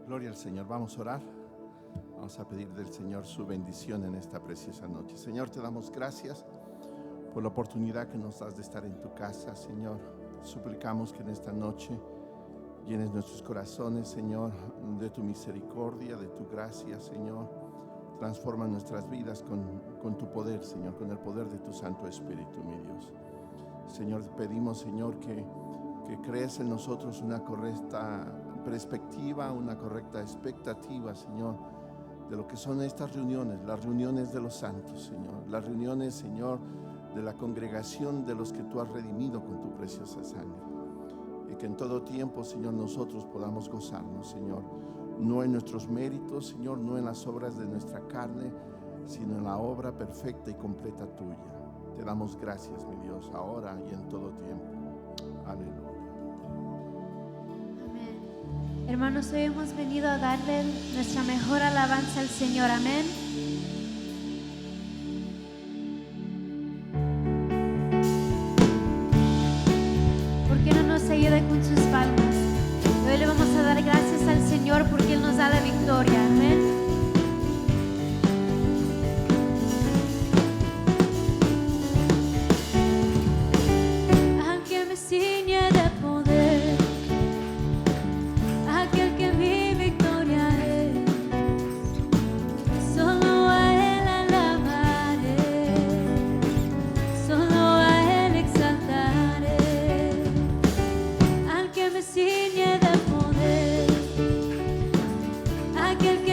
Gloria al Señor. Vamos a orar. Vamos a pedir del Señor su bendición en esta preciosa noche. Señor, te damos gracias por la oportunidad que nos das de estar en tu casa, Señor. Suplicamos que en esta noche llenes nuestros corazones, Señor, de tu misericordia, de tu gracia, Señor. Transforma nuestras vidas con tu poder, Señor, con el poder de tu Santo Espíritu, mi Dios. Señor, pedimos, Señor, que crees en nosotros una correcta perspectiva, una correcta expectativa, Señor, de lo que son estas reuniones, las reuniones de los santos, Señor, las reuniones, Señor, de la congregación de los que tú has redimido con tu preciosa sangre. Y que en todo tiempo, Señor, nosotros podamos gozarnos, Señor, no en nuestros méritos, Señor, no en las obras de nuestra carne, sino en la obra perfecta y completa tuya. Te damos gracias, mi Dios, ahora y en todo tiempo. Aleluya. Hermanos, hoy hemos venido a darle nuestra mejor alabanza al Señor. Amén. ¿Por qué no nos ayuda con sus palmas? Hoy le vamos a dar gracias al Señor porque Él nos da la victoria. Amén. Aunque me ciñe de poder, aquel que mi victoria es, solo a Él alabaré, solo a Él exaltaré. Al que me ciñe de poder, aquel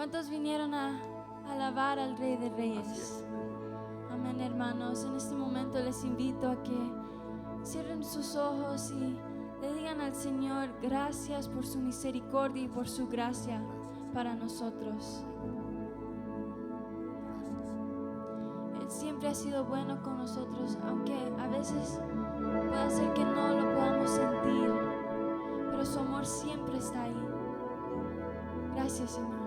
¿Cuántos vinieron a alabar al Rey de Así Reyes? es. Amén, hermanos. En este momento les invito a que cierren sus ojos y le digan al Señor gracias por su misericordia y por su gracia para nosotros. Él siempre ha sido bueno con nosotros, aunque a veces pueda ser que no lo podamos sentir, pero su amor siempre está ahí. Gracias, Señor.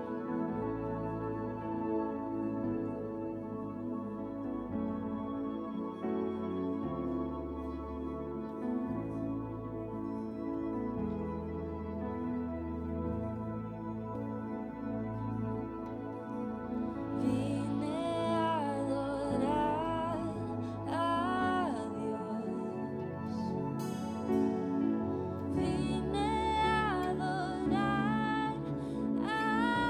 Vine a adorar a Dios. Vine a adorar a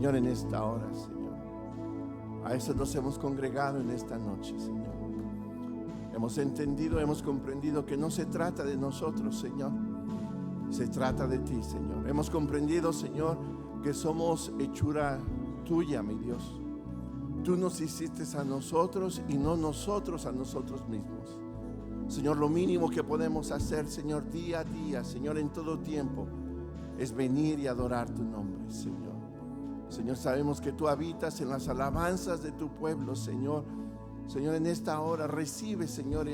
Señor, en esta hora, Señor, a eso nos hemos congregado en esta noche, Señor. Hemos entendido, hemos comprendido que no se trata de nosotros, Señor. Se trata de ti, Señor. Hemos comprendido, Señor, que somos hechura tuya, mi Dios. Tú nos hiciste a nosotros y no nosotros a nosotros mismos. Señor, lo mínimo que podemos hacer, Señor, día a día, Señor, en todo tiempo, es venir y adorar tu nombre, Señor. Señor, sabemos que tú habitas en las alabanzas de tu pueblo, Señor. Señor, en esta hora recibe, Señor,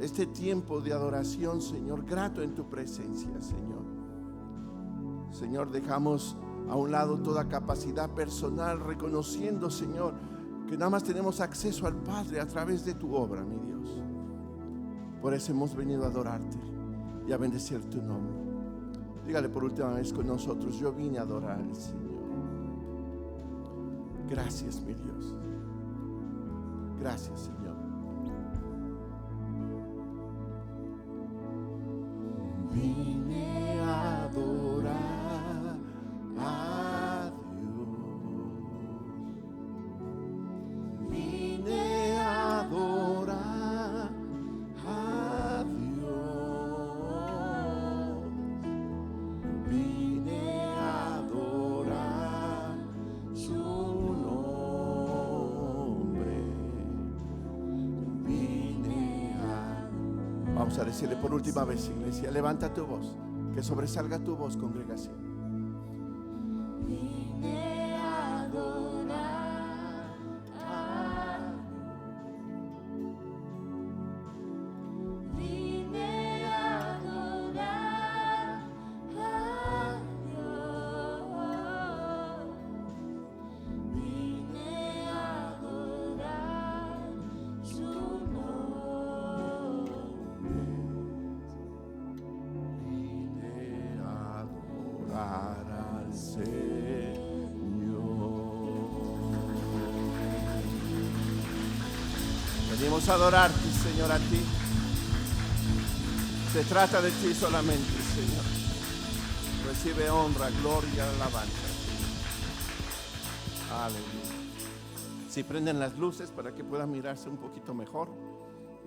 este tiempo de adoración, Señor, grato en tu presencia, Señor. Señor, dejamos a un lado toda capacidad personal, reconociendo, Señor, que nada más tenemos acceso al Padre a través de tu obra, mi Dios. Por eso hemos venido a adorarte y a bendecir tu nombre. Dígale por última vez con nosotros: yo vine a adorar al Señor. Gracias, mi Dios. Gracias, Señor. Vine a adorar a Dios. Vine a adorar a Dios. Vine a adorar su nombre. Vine a... Vamos a decirle por última vez, iglesia, levanta tu voz, que sobresalga tu voz, congregación. Vine a adorar a Dios. Vine a adorar a Dios. Vine a adorar su nombre. Vine a adorar al Señor. Venimos a adorarte, Señor, a ti. Se trata de ti solamente, Señor. Recibe honra, gloria, alabanza. Aleluya. Si prenden las luces para que puedan mirarse un poquito mejor,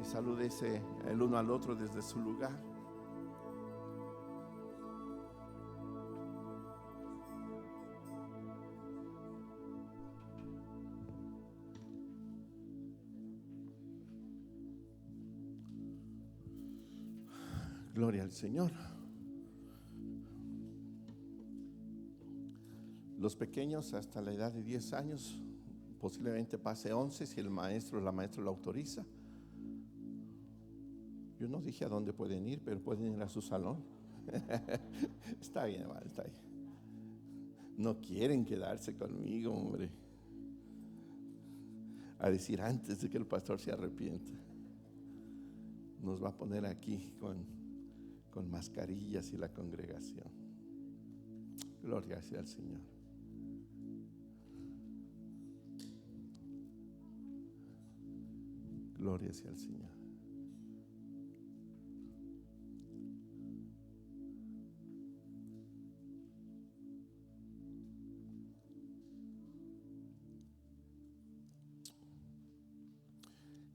y salúdese el uno al otro desde su lugar. Gloria al Señor. Los pequeños hasta la edad de 10 años, posiblemente pase 11 si el maestro o la maestra lo autoriza. Yo no dije a dónde pueden ir, pero pueden ir a su salón. Está bien, hermano, está bien. No quieren quedarse conmigo, hombre. A decir antes de que el pastor se arrepienta. Nos va a poner aquí con mascarillas y la congregación. Gloria sea al Señor. Gloria sea al Señor.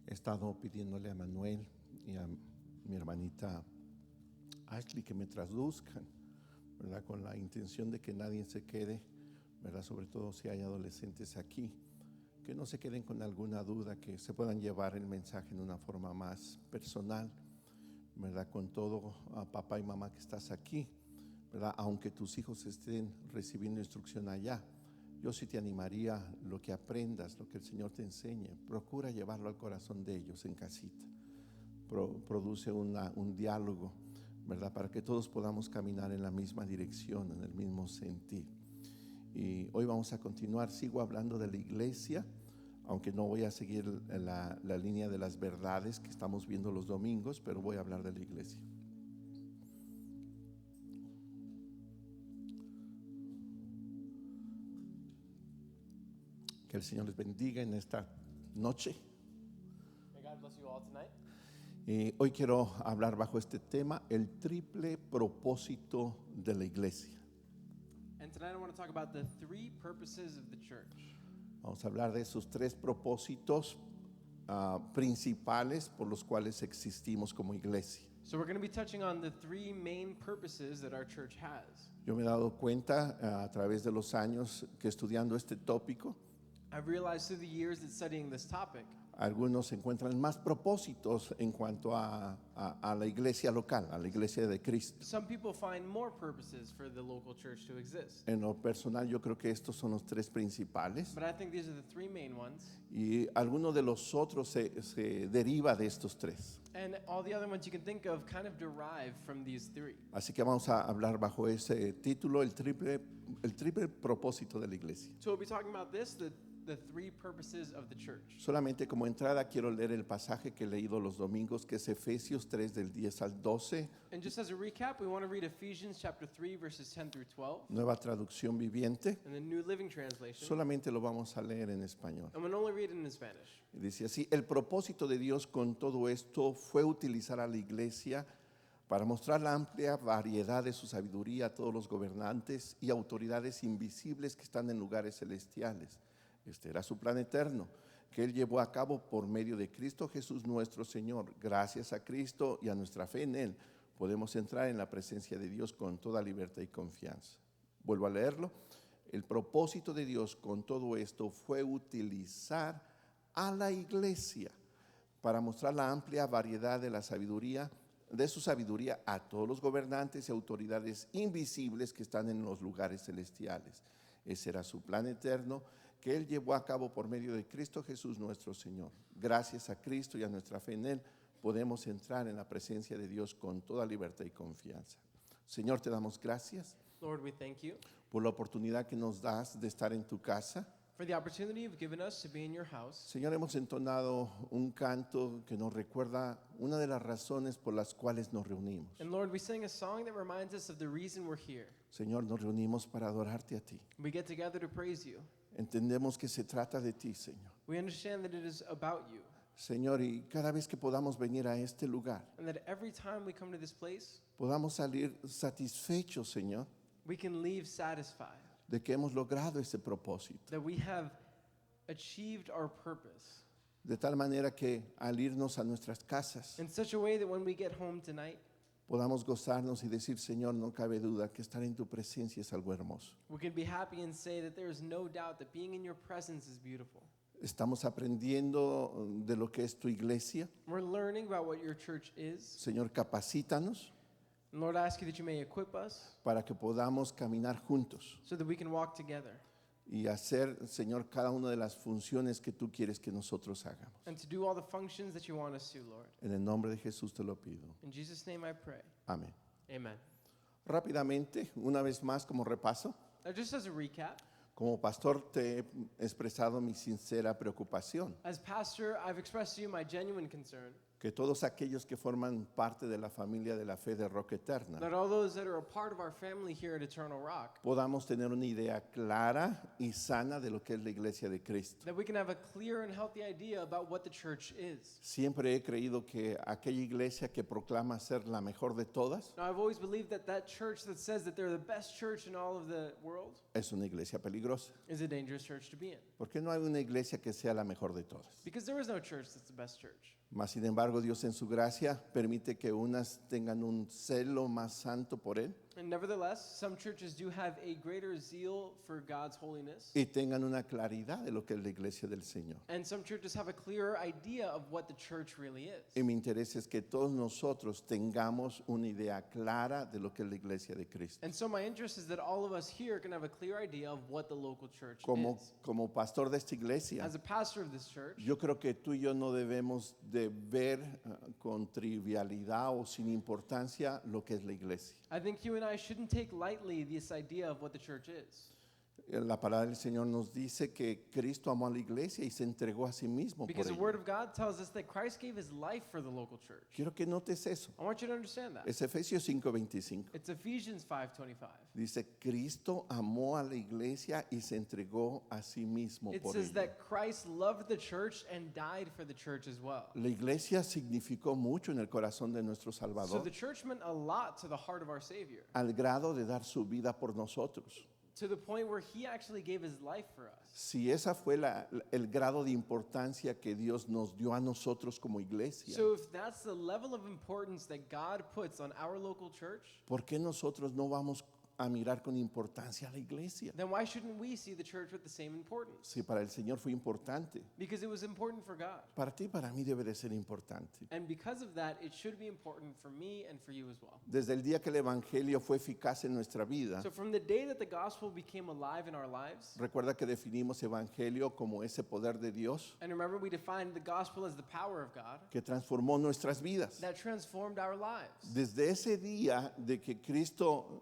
He estado pidiéndole a Manuel y a mi hermanita Ashley que me traduzcan, ¿verdad? Con la intención de que nadie se quede, ¿verdad? Sobre todo si hay adolescentes aquí, que no se queden con alguna duda, que se puedan llevar el mensaje en una forma más personal, ¿verdad? Con todo, a papá y mamá que estás aquí, ¿verdad? Aunque tus hijos estén recibiendo instrucción allá, yo sí te animaría, lo que aprendas, lo que el Señor te enseñe, procura llevarlo al corazón de ellos en casita. Produce un diálogo, ¿verdad? Para que todos podamos caminar en la misma dirección, en el mismo sentir. Y hoy vamos a continuar. Sigo hablando de la iglesia, aunque no voy a seguir la línea de las verdades que estamos viendo los domingos, pero voy a hablar de la iglesia. Que el Señor les bendiga en esta noche. Hoy quiero hablar bajo este tema: el triple propósito de la iglesia. And tonight I want to talk about the three purposes of the church. Vamos a hablar de esos tres propósitos principales por los cuales existimos como iglesia. So we're going to be touching on the three main purposes that our church has. Yo me he dado cuenta a través de los años que estudiando este tópico, I've realized through the years that studying this topic, algunos encuentran más propósitos en cuanto a la iglesia local, a la iglesia de Cristo. some people find more purposes for the local church to exist. En lo personal, yo creo que estos son los tres principales But I think these are the three main ones. y alguno de los otros se deriva de estos tres. And all the other ones you can think of kind of derive from these three. Así que vamos a hablar bajo ese título, el triple propósito de la iglesia. So we'll be talking about this, the three purposes of the church. Solamente como entrada quiero leer el pasaje que he leído los domingos, que es Efesios 3 del 10 al 12, And just as a recap, we want to read Ephesians chapter 3 verses 10 through 12 nueva traducción viviente. in the New Living Translation. Solamente lo vamos a leer en español. I'm going to only read it in Spanish. Y dice así: el propósito de Dios con todo esto fue utilizar a la iglesia para mostrar la amplia variedad de su sabiduría a todos los gobernantes y autoridades invisibles que están en lugares celestiales. Este era su plan eterno, que Él llevó a cabo por medio de Cristo Jesús nuestro Señor. Gracias a Cristo y a nuestra fe en Él, podemos entrar en la presencia de Dios con toda libertad y confianza. Vuelvo a leerlo. El propósito de Dios con todo esto fue utilizar a la iglesia para mostrar la amplia variedad de la sabiduría, de su sabiduría a todos los gobernantes y autoridades invisibles que están en los lugares celestiales. Ese era su plan eterno que Él llevó a cabo por medio de Cristo Jesús nuestro Señor. Gracias a Cristo y a nuestra fe en Él, podemos entrar en la presencia de Dios con toda libertad y confianza. Señor, te damos gracias Lord, we thank you por la oportunidad que nos das de estar en tu casa. for the opportunity you've given us to be in your house. Señor, hemos entonado un canto que nos recuerda una de las razones por las cuales nos reunimos. And Lord, we sang a song that reminds us of the reason we're here. Señor, nos reunimos para adorarte a ti. We get together to praise you. Entendemos que se trata de ti, Señor. We understand that it is about you. Señor, y cada vez que podamos venir a este lugar, And that every time we come to this place, podamos salir satisfechos, Señor, we can leave satisfied de que hemos logrado ese propósito. that we have achieved our purpose De tal manera que al irnos a nuestras casas, in such a way that when we get home tonight, podamos gozarnos y decir: Señor, no cabe duda que estar en tu presencia es algo hermoso. we can be happy and say that there is no doubt that being in your presence is beautiful. Estamos aprendiendo de lo que es tu iglesia. We're learning about what your church is. Señor, capacítanos And Lord, I ask you that you may equip us para que podamos caminar juntos so that we can walk together y hacer, Señor, cada una de las funciones que tú quieres que nosotros hagamos. and to do all the functions that you want us to, Lord. En el nombre de Jesús te lo pido. In Jesus' name I pray. Amén. Amen. Rápidamente, una vez más como repaso, Now, just as a recap, como pastor te he expresado mi sincera preocupación as pastor, I've expressed to you my genuine concern que todos aquellos que forman parte de la familia de la fe de Roca Eterna that all those that are a part of our family here at Eternal Rock, podamos tener una idea clara y sana de lo que es la iglesia de Cristo. that we can have a clear and healthy idea about what the church is. Siempre he creído que aquella iglesia que proclama ser la mejor de todas Now, I've always believed that that church that says that they're the best church in all of the world es una iglesia peligrosa. is a dangerous church to be in. ¿Por qué no hay una iglesia que sea la mejor de todas? Because there is no church that's the best church. Mas, sin embargo, Dios en su gracia permite que unas tengan un celo más santo por Él And nevertheless, some churches do have a greater zeal for God's holiness. y tengan una claridad de lo que es la iglesia del Señor. And some churches have a clearer idea of what the church really is. Y mi interés es que todos nosotros tengamos una idea clara de lo que es la iglesia de Cristo. And so my interest is that all of us here can have a clear idea of what the local church is. Como pastor de esta iglesia, As a pastor of this church, yo creo que tú y yo no debemos de ver con trivialidad o sin importancia lo que es la iglesia. I think you and I shouldn't take lightly this idea of what the church is. La palabra del Señor nos dice que Cristo amó a la iglesia y se entregó a sí mismo por Because the ella. Word of God tells us that Christ gave His life for the local church. Quiero que notes eso. I want you to understand that. Es Efesios 5:25. It's Ephesians 5:25. Dice: Cristo amó a la iglesia y se entregó a sí mismo It por says ella. that Christ loved the church and died for the church as well. La iglesia significó mucho en el corazón de nuestro So Salvador, the church meant a lot to the heart of our Savior, al grado de dar su vida por nosotros. to the point where he actually gave his life for us. Si esa fue el grado de importancia que Dios nos dio a nosotros como iglesia, So if that's the level of importance that God puts on our local church, ¿por qué nosotros no vamos a mirar con importancia a la iglesia? then why shouldn't we see the church with the same importance? Si para el Señor fue importante, Because it was important for God. para ti y para mí debe de ser importante. And because of that, it should be important for me and for you as well. Desde el día que el Evangelio fue eficaz en nuestra vida, So from the day that the gospel became alive in our lives, recuerda que definimos Evangelio como ese poder de Dios and remember we defined the gospel as the power of God que transformó nuestras vidas. that transformed our lives. Desde ese día de que Cristo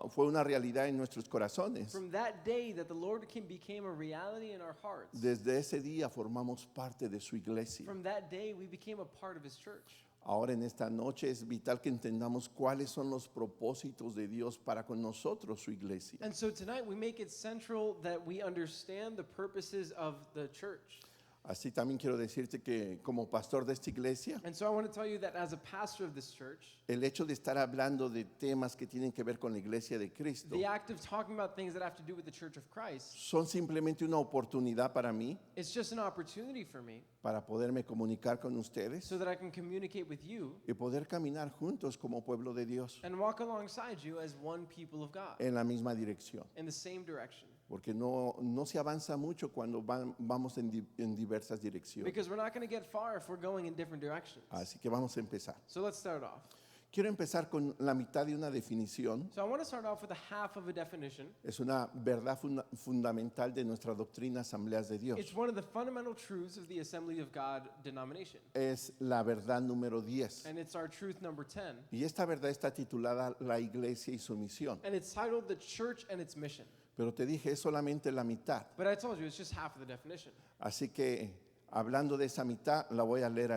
fue una realidad en nuestros corazones, From that day that the Lord became a reality in our hearts, desde ese día formamos parte de su iglesia. from that day we became a part of his church. Ahora en esta noche es vital que entendamos cuáles son los propósitos de Dios para con nosotros, su iglesia. And so tonight we make it central that we understand the purposes of the church. Así también quiero decirte que como pastor de esta iglesia, And so I want to tell you that as a pastor of this church, el hecho de estar hablando de temas que tienen que ver con la iglesia de Cristo the act of talking about things that have to do with the church of Christ, son simplemente una oportunidad para mí, it's just an opportunity for me para poderme comunicar con ustedes so that I can communicate with you y poder caminar juntos como pueblo de Dios and walk alongside you as one people of God en la misma dirección. in the same direction. Porque no se avanza mucho cuando vamos en diversas direcciones. Because we're not going to get far if we're going in different directions. Así que vamos a empezar. So let's start off. Quiero empezar con la mitad de una definición. So I want to start off with a half of a definition. Es una verdad fundamental de nuestra doctrina Asambleas de Dios. It's one of the fundamental truths of the Assembly of God denomination. Es la verdad número 10. And it's our truth number 10. Y esta verdad está titulada La Iglesia y su misión. And it's titled The Church and Its Mission. Pero te dije, es solamente la mitad. But I told you it's just half of the definition. Así que, hablando de esa mitad, la voy a leer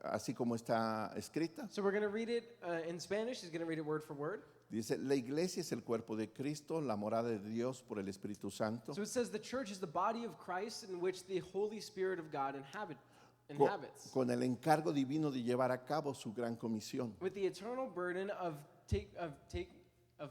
así como está escrita. So we're going to read it in Spanish. He's going to read it word for word. Dice, la iglesia es el cuerpo de Cristo, la morada de Dios por el Espíritu Santo, So it says the church is the body of Christ in which the Holy Spirit of God co- inhabits. con el encargo divino de llevar a cabo su gran comisión. With the eternal burden of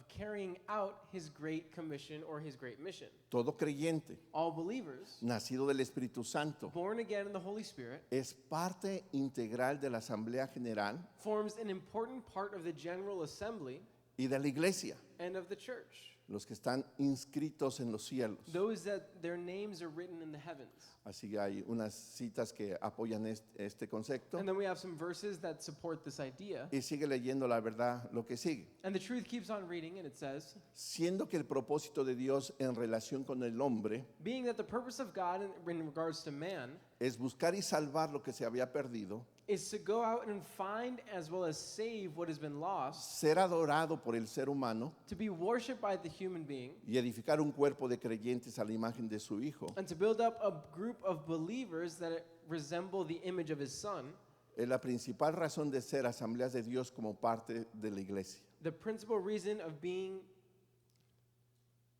carrying out his great commission or his great mission. Todo creyente, All believers, nacido del Espíritu Santo, born again in the Holy Spirit, es parte integral de la Asamblea General forms an important part of the General Assembly y de la iglesia, and of the church. los que están inscritos en los cielos. Those that their names are written in the heavens. Así que hay unas citas que apoyan este concepto. And then we have some verses that support this idea. Y sigue leyendo la verdad lo que sigue. And the truth keeps on reading, and it says, Siendo que el propósito de Dios en relación con el hombre being that the purpose of God in regards to man es buscar y salvar lo que se había perdido, is to go out and find as well as save what has been lost, ser adorado por el ser humano to be worshipped by the human being, y edificar un cuerpo de creyentes a la imagen de su Hijo, and to build up a group of believers that resemble the image of his Son. es la principal razón de ser asambleas de Dios como parte de la iglesia. The principal reason of being,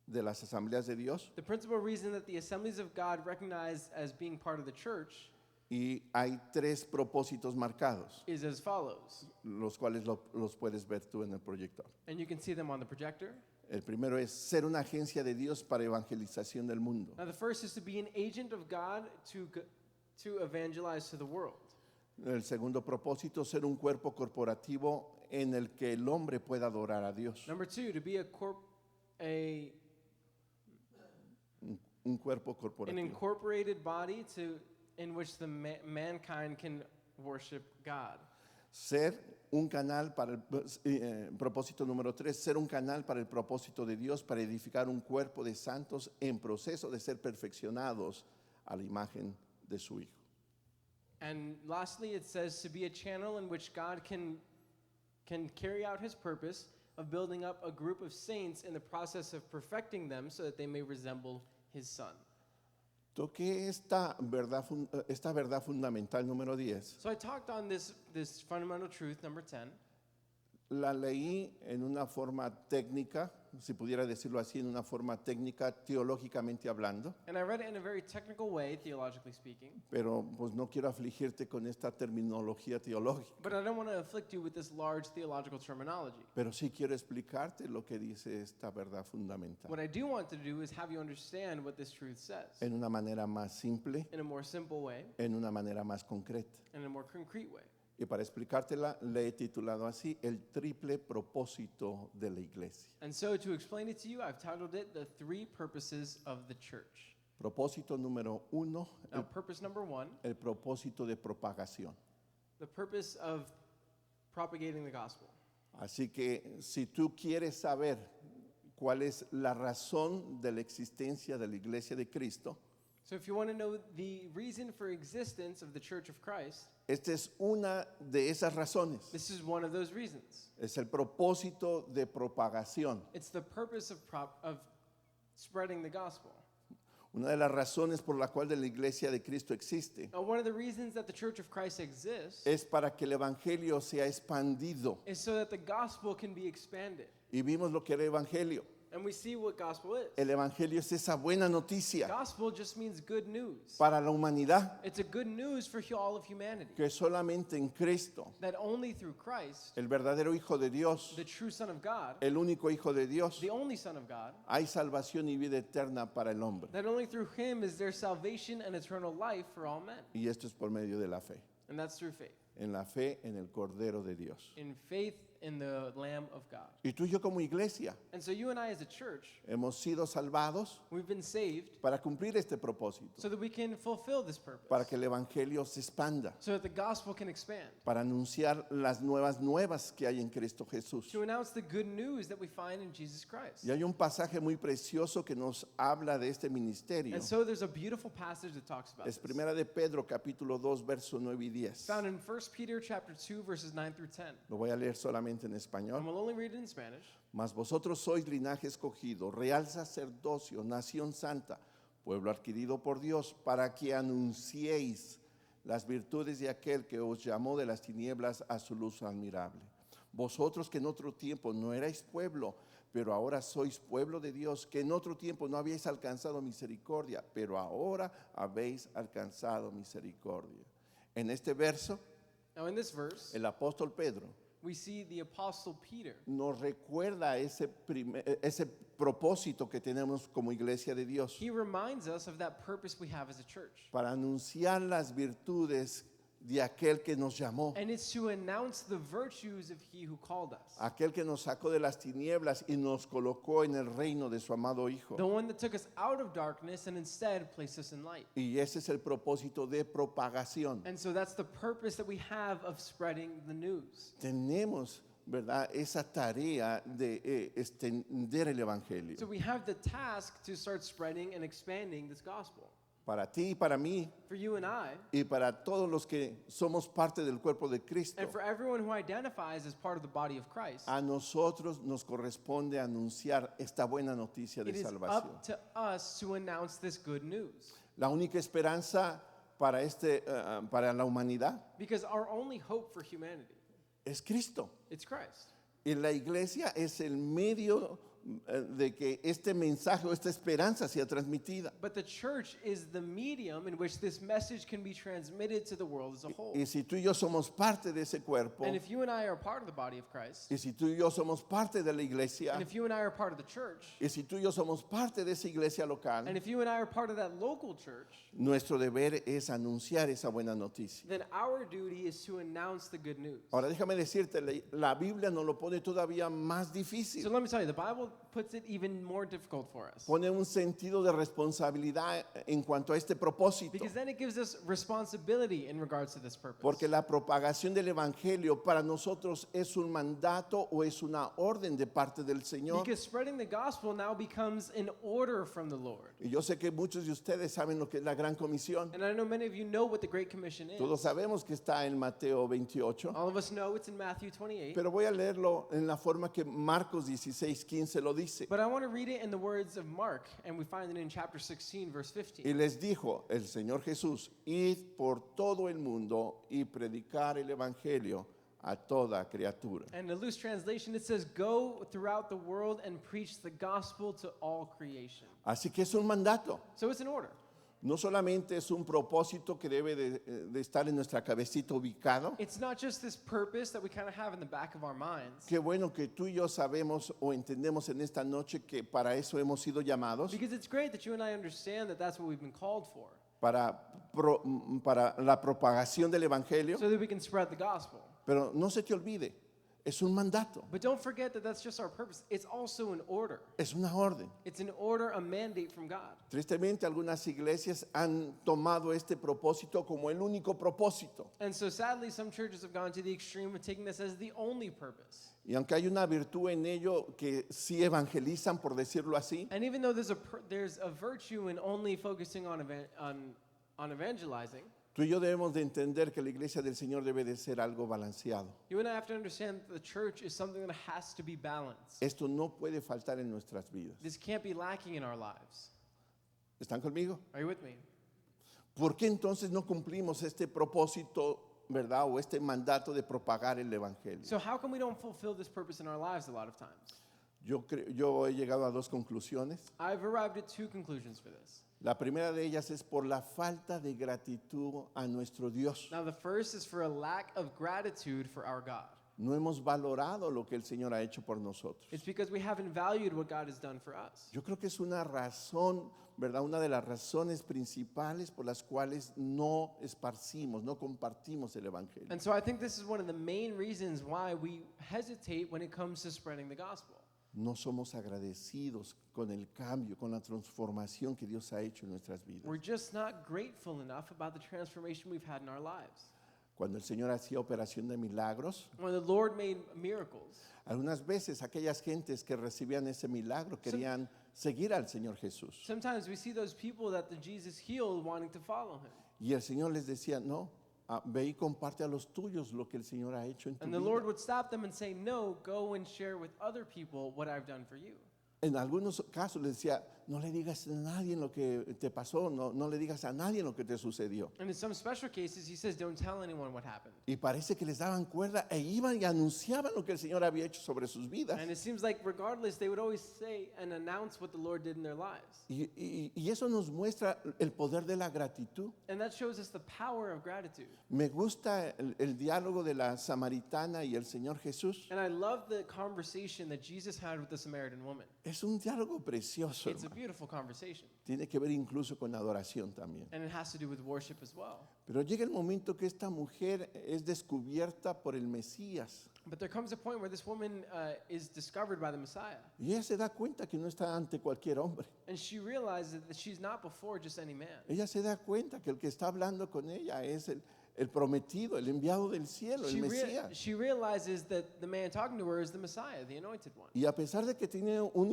De las asambleas de Dios, the principal reason that the assemblies of God recognize as being part of the church y hay 3 propósitos marcados, is as follows. los cuales los puedes ver tú en el proyector. And you can see them on the projector. El primero es ser una agencia de Dios para evangelización del mundo. Now the first is to be an agent of God to evangelize to the world. El segundo propósito, ser un cuerpo corporativo en el que el hombre pueda adorar a Dios. Number 2, to be Un cuerpo an corporativo. incorporated body in which the mankind can worship God. Ser un canal para el propósito número 3, ser un canal para el propósito de Dios para edificar un cuerpo de santos en proceso de ser perfeccionados a la imagen de su Hijo. And lastly, it says to be a channel in which God can carry out his purpose of building up a group of saints in the process of perfecting them so that they may resemble his Son. Toqué esta verdad fundamental número 10, So I talked on this fundamental truth, number 10, La leí en una forma técnica, si pudiera decirlo así, en una forma técnica, teológicamente hablando, And I read it in a very technical way, theologically speaking. pero pues no quiero afligirte con esta terminología teológica, But I don't want to afflict you with this large theological terminology. pero sí quiero explicarte lo que dice esta verdad fundamental What I do want to do is have you understand what this truth says en una manera más simple, in a more simple way en una manera más concreta. and in a more concrete way. Y para explicártela, le he titulado así, el triple propósito de la iglesia. And so to explain it to you, I've titled it The Three Purposes of the Church. Propósito número 1, Now, purpose number one, el propósito de propagación. the purpose of propagating the gospel. Así que si tú quieres saber cuál es la razón de la existencia de la iglesia de Cristo, So if you want to know the reason for existence of the Church of Christ, esta es una de esas razones. this is one of those reasons. Es el propósito de propagación. It's the purpose of spreading the gospel. Una de las razones por la cual la iglesia de Cristo existe Now, one of the reasons that the Church of Christ exists es para que el evangelio sea expandido. is so that the gospel can be expanded. Y vimos lo que era el evangelio. And we see what gospel is. El evangelio es esa buena noticia Gospel just means good news. para la humanidad It's a good news for all of humanity. que solamente en Cristo, That only through Christ, el verdadero Hijo de Dios, the true Son of God, el único Hijo de Dios, the only Son of God, hay salvación y vida eterna para el hombre. that only through him is there salvation and eternal life for all men. Y esto es por medio de la fe. And that's through faith. En la fe en el Cordero de Dios. In faith in the Lamb of God. Y tú y yo como iglesia And so you and I as a church, hemos sido salvados we've been saved para cumplir este propósito, so that we can fulfill this purpose. para que el evangelio se expanda, So that the gospel can expand. para anunciar las nuevas que hay en Cristo Jesús. To announce the good news that we find in Jesus Christ. Y hay un pasaje muy precioso que nos habla de este ministerio. And so there's a beautiful passage that talks about Es this. Primera de Pedro, capítulo 2, verso 9 y 10. Found in 1 Peter chapter 2 verses 9 through 10. Lo voy a leer solamente en And español. we'll only read it in Spanish. Mas vosotros sois linaje escogido, real sacerdocio, nación santa, pueblo adquirido por Dios, para que anunciéis las virtudes de aquel que os llamó de las tinieblas a su luz admirable. Vosotros que en otro tiempo no erais pueblo, pero ahora sois pueblo de Dios, que en otro tiempo no habíais alcanzado misericordia, pero ahora habéis alcanzado misericordia. En este verso, Now in this verse, el apóstol Pedro we see the apostle Peter. nos recuerda ese propósito que tenemos como iglesia de Dios He reminds us of that purpose we have as a church. para anunciar las virtudes de aquel que nos llamó, And it's to announce the virtues of he who called us. aquel que nos sacó de las tinieblas y nos colocó en el reino de su amado Hijo. The one that took us out of darkness and instead placed us in light. Y ese es el propósito de propagación. And so that's the purpose that we have of spreading the news. Tenemos, ¿verdad?, esa tarea de extender el Evangelio. So we have the task to start spreading and expanding this gospel. Para ti y para mí For you and I, y para todos los que somos parte del cuerpo de Cristo. and for everyone who identifies as part of the body of Christ, A nosotros nos corresponde anunciar esta buena noticia de it is salvación. up to us to announce this good news. La única esperanza para la humanidad Because our only hope for humanity, es Cristo. it's Christ. Y la iglesia es el medio de que este mensaje o esta esperanza sea transmitida. But the church is the medium in which this message can be transmitted to the world as a whole. Y si tú y yo somos parte de ese cuerpo, And if you and I are part of the body of Christ, y si tú y yo somos parte de la iglesia, and if you and I are part of the church, y si tú y yo somos parte de esa iglesia local, and if you and I are part of that local church, nuestro deber es anunciar esa buena noticia. then our duty is to announce the good news. Ahora déjame decirte, la Biblia nos lo pone todavía más So difícil. let me tell you, the Bible puts it even more difficult for us. Pone un sentido de responsabilidad en cuanto a este propósito. Because then it gives us responsibility in regards to this purpose. Porque la propagación del Evangelio para nosotros es un mandato o es una orden de parte del Señor. Because spreading the gospel now becomes an order from the Lord. Y yo sé que muchos de ustedes saben lo que es la Gran Comisión. And I know many of you know what the Great Commission is. Todos sabemos que está en Mateo 28. All of us know it's in Matthew 28. Pero voy a leerlo en la forma que Marcos 16:15 lo dice. But I want to read it in the words of Mark, and we find it in chapter 16, verse 15. Y les dijo el Señor Jesús, id por todo el mundo y predicar el Evangelio a toda criatura. And in a loose translation, it says, go throughout the world and preach the gospel to all creation. Así que es un mandato. So it's an order. No solamente es un propósito que debe de estar en nuestra cabecita ubicado. It's not just this purpose that we kind of have in the back of our minds. Qué bueno que tú y yo sabemos o entendemos en esta noche que para eso hemos sido llamados, Because it's great that you and I understand that that's what we've been called for, para la propagación del Evangelio. so that we can spread the gospel. Pero no se te olvide, es un mandato, But don't forget that that's just our purpose. It's also an order. es una orden. It's an order, a mandate from God. Tristemente, algunas iglesias han tomado este propósito como el único propósito. And so sadly, some churches have gone to the extreme of taking this as the only purpose. Y aunque hay una virtud en ello que sí evangelizan, por decirlo así, And even though there's a virtue in only focusing on evangelizing, tú y yo debemos de entender que la iglesia del Señor debe de ser algo balanceado. you and I have to understand that the church is something that has to be balanced. Esto no puede faltar en nuestras vidas. This can't be lacking in our lives. ¿Están conmigo? Are you with me? ¿Por qué entonces no cumplimos este propósito, verdad, o este mandato de propagar el evangelio? So how come we don't fulfill this purpose in our lives a lot of times? Yo he llegado a dos conclusiones. I've arrived at two conclusions for this. La primera de ellas es por la falta de gratitud a nuestro Dios. Now, the first is for a lack of gratitude for our God. No hemos valorado lo que el Señor ha hecho por nosotros. It's because we haven't valued what God has done for us. Yo creo que es una razón, ¿verdad? Una de las razones principales por las cuales no esparcimos, no compartimos el evangelio. And so I think this is one of the main reasons why we hesitate when it comes to spreading the gospel. No somos agradecidos con el cambio, con la transformación que Dios ha hecho en nuestras vidas. We're just not grateful enough about the transformation we've had in our lives. Cuando el Señor hacía operación de milagros, When the Lord made miracles, algunas veces aquellas gentes que recibían ese milagro querían seguir al Señor Jesús. sometimes we see those people that the Jesus healed wanting to follow him. Y el Señor les decía, no, ve y comparte a los tuyos lo que el Señor ha hecho en tu And the vida. Lord would stop them and say, no, go and share with other people what I've done for you. En algunos casos les decía, no le digas a nadie lo que te pasó, no le digas a nadie lo que te sucedió. And in some special cases, he says, don't tell anyone what happened. Y parece que les daban cuerda e iban y anunciaban lo que el Señor había hecho sobre sus vidas. And it seems like regardless, they would always say and announce what the Lord did in their lives. Y eso nos muestra el poder de la gratitud. And that shows us the power of gratitude. Me gusta el diálogo de la samaritana y el Señor Jesús. And I love the conversation that Jesus had with the Samaritan woman. Es un diálogo precioso, It's a hermano. beautiful conversation. Tiene que ver incluso con adoración también. And it has to do with worship as well. Pero llega el momento que esta mujer es descubierta por el Mesías. But there comes a point where this woman is discovered by the Messiah. Y ella se da cuenta que no está ante cualquier hombre. And she realizes that she's not before just any man. Ella se da cuenta que el que está hablando con ella es el prometido, el enviado del cielo, el Mesías. She realizes that the man talking to her is the Messiah, the anointed one. Y a pesar de que tiene un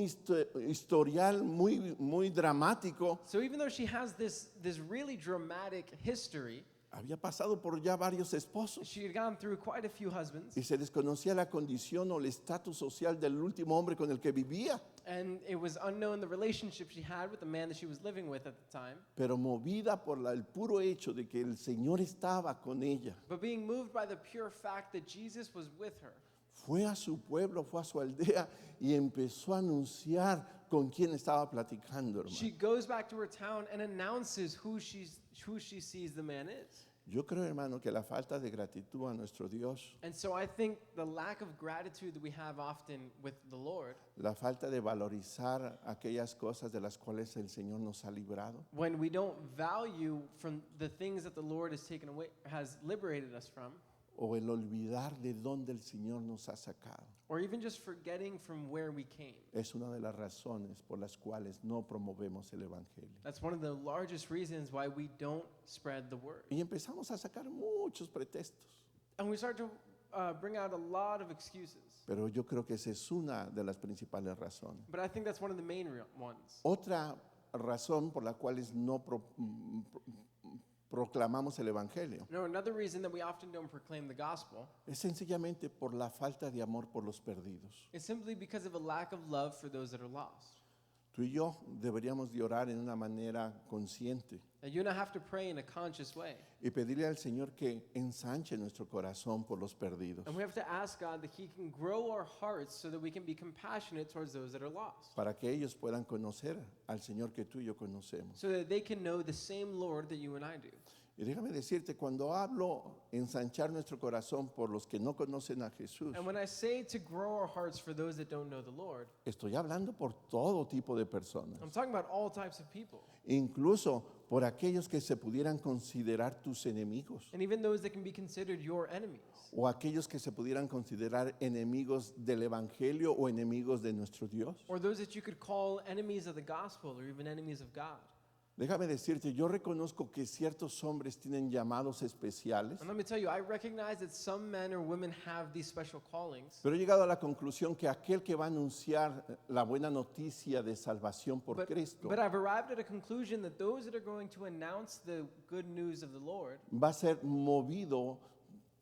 historial muy dramático, So even though she has this really dramatic history, había pasado por ya varios esposos she had gone through quite a few husbands, y se desconocía la condición o el estatus social del último hombre con el que vivía. and it was unknown the relationship she had with the man that she was living with at the time. Pero movida por el puro hecho de que el Señor estaba con ella, But being moved by the pure fact that Jesus was with her, fue a su pueblo, fue a su aldea y empezó a anunciar con quién estaba platicando, hermano. she goes back to her town and announces who she sees the man is. Yo creo, hermano, que la falta de gratitud a nuestro Dios, And so I think the lack of gratitude that we have often with the Lord, la falta de valorizar aquellas cosas de las cuales el Señor nos ha librado, when we don't value from the things that the Lord has taken away, has liberated us from, o el olvidar de dónde el Señor nos ha sacado, or even just forgetting from where we came. es una de las razones por las cuales no promovemos el Evangelio. That's one of the largest reasons why we don't spread the word. Y empezamos a sacar muchos pretextos, And we start to bring out a lot of excuses. pero yo creo que esa es una de las principales razones. But I think that's one of the main ones. Otra razón por la cual no proclamamos el Evangelio No, another reason that we often don't proclaim the gospel es sencillamente por la falta de amor por los perdidos. is simply because of a lack of love for those that are lost. Tú y yo deberíamos de orar en una manera consciente And you and I have to pray in a conscious way. y pedirle al Señor que ensanche nuestro corazón por los perdidos, And we have to ask God that He can grow our hearts so that we can be compassionate towards those that are lost. para que ellos puedan conocer al Señor que tú y yo conocemos. So that they can know the same Lord that you and I do. Y déjame decirte, cuando hablo ensanchar nuestro corazón por los que no conocen a Jesús, And when I say to grow our hearts for those that don't know the Lord, estoy hablando por todo tipo de personas, I'm talking about all types of people. incluso por aquellos que se pudieran considerar tus enemigos And even those that can be considered your enemies. o aquellos que se pudieran considerar enemigos del Evangelio o enemigos de nuestro Dios. Or those that you could call enemies of the gospel or even enemies of God. Déjame decirte, yo reconozco que ciertos hombres tienen llamados especiales, And let me tell you, I recognize that some men or women have these special callings. pero he llegado a la conclusión que aquel que va a anunciar la buena noticia de salvación por Cristo But I've arrived at a conclusion that those that are going to announce the good news of the Lord va a ser movido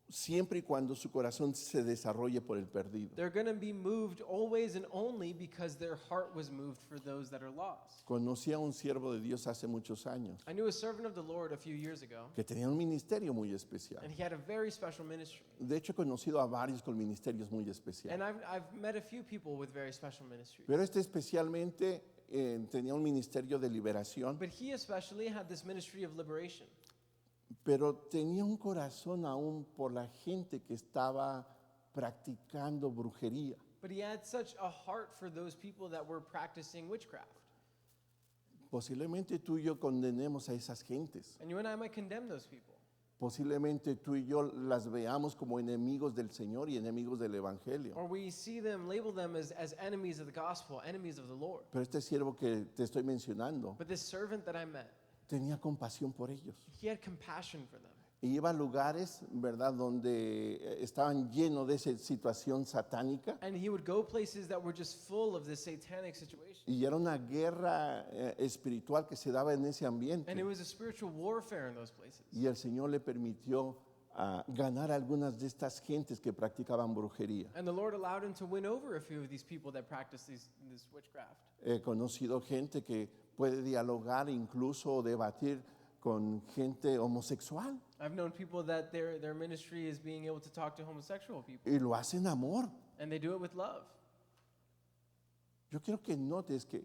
siempre y cuando su corazón se desarrolle por el perdido. they're going to be moved always and only because their heart was moved for those that are lost. Conocí a un siervo de Dios hace muchos años I knew a servant of the Lord a few years ago, que tenía un ministerio muy especial. and he had a very special ministry. De hecho, he conocido a varios con ministerios muy And especiales. I've met a few people with very special ministries. Pero este especialmente tenía un ministerio de liberación, But he especially had this ministry of liberation. pero tenía un corazón aún por la gente que estaba practicando brujería. But he had such a heart for those people that were practicing witchcraft. Posiblemente tú y yo condenemos a esas gentes. And you and I might condemn those people. Posiblemente tú y yo las veamos como enemigos del Señor y enemigos del Evangelio. Or we see them, label them as enemies of the gospel, enemies of the Lord. Pero este siervo que te estoy mencionando But this servant that I met, tenía compasión por ellos. he had compassion for them. Y iba a lugares, ¿verdad?, donde estaban llenos de esa situación satánica. And he would go places that were just full of this satanic situation. Y era una guerra espiritual que se daba en ese And it ambiente. was a spiritual warfare in those places. Y el Señor le permitió ganar a algunas de estas gentes que practicaban brujería. And the Lord allowed him to win over a few of these people that practice this witchcraft. He conocido gente que puede dialogar, incluso o debatir con gente homosexual. I've known people that their ministry is being able to talk to homosexual people. Y lo hacen amor. And they do it with love. Yo quiero que notes que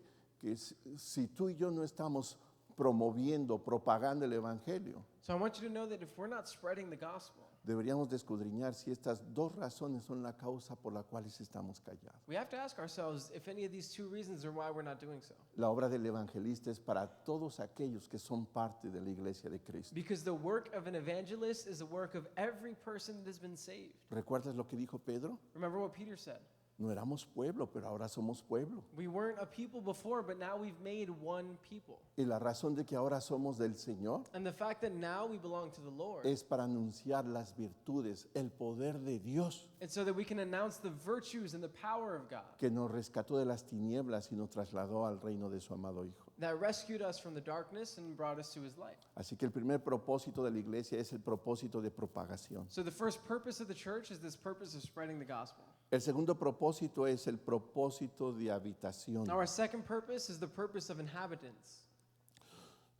si tú y yo no estamos promoviendo, propagando el Evangelio, So I want you to know that if we're not spreading the gospel, deberíamos de escudriñar si estas dos razones son la causa por la cual estamos callados. we have to ask ourselves if any of these two reasons are why we're not doing so. La obra del evangelista es para todos aquellos que son parte de la iglesia de Cristo. Because the work of an evangelist is the work of every person that has been saved. ¿Recuerdas lo que dijo Pedro? Remember what Peter said. No éramos pueblo, pero ahora somos pueblo. We weren't a people before, but now we've made one people. Y la razón de que ahora somos del Señor And the fact that now we belong to the Lord, es para anunciar las virtudes, el poder de Dios and so that we can announce the virtues and the power of God que nos rescató de las tinieblas y nos trasladó al reino de su amado Hijo. that rescued us from the darkness and brought us to his light. Así que el primer propósito de la iglesia es el propósito de propagación. So the first purpose of the church is this purpose of spreading the gospel. El segundo propósito es el propósito de habitación. Now our second purpose is the purpose of inhabitants.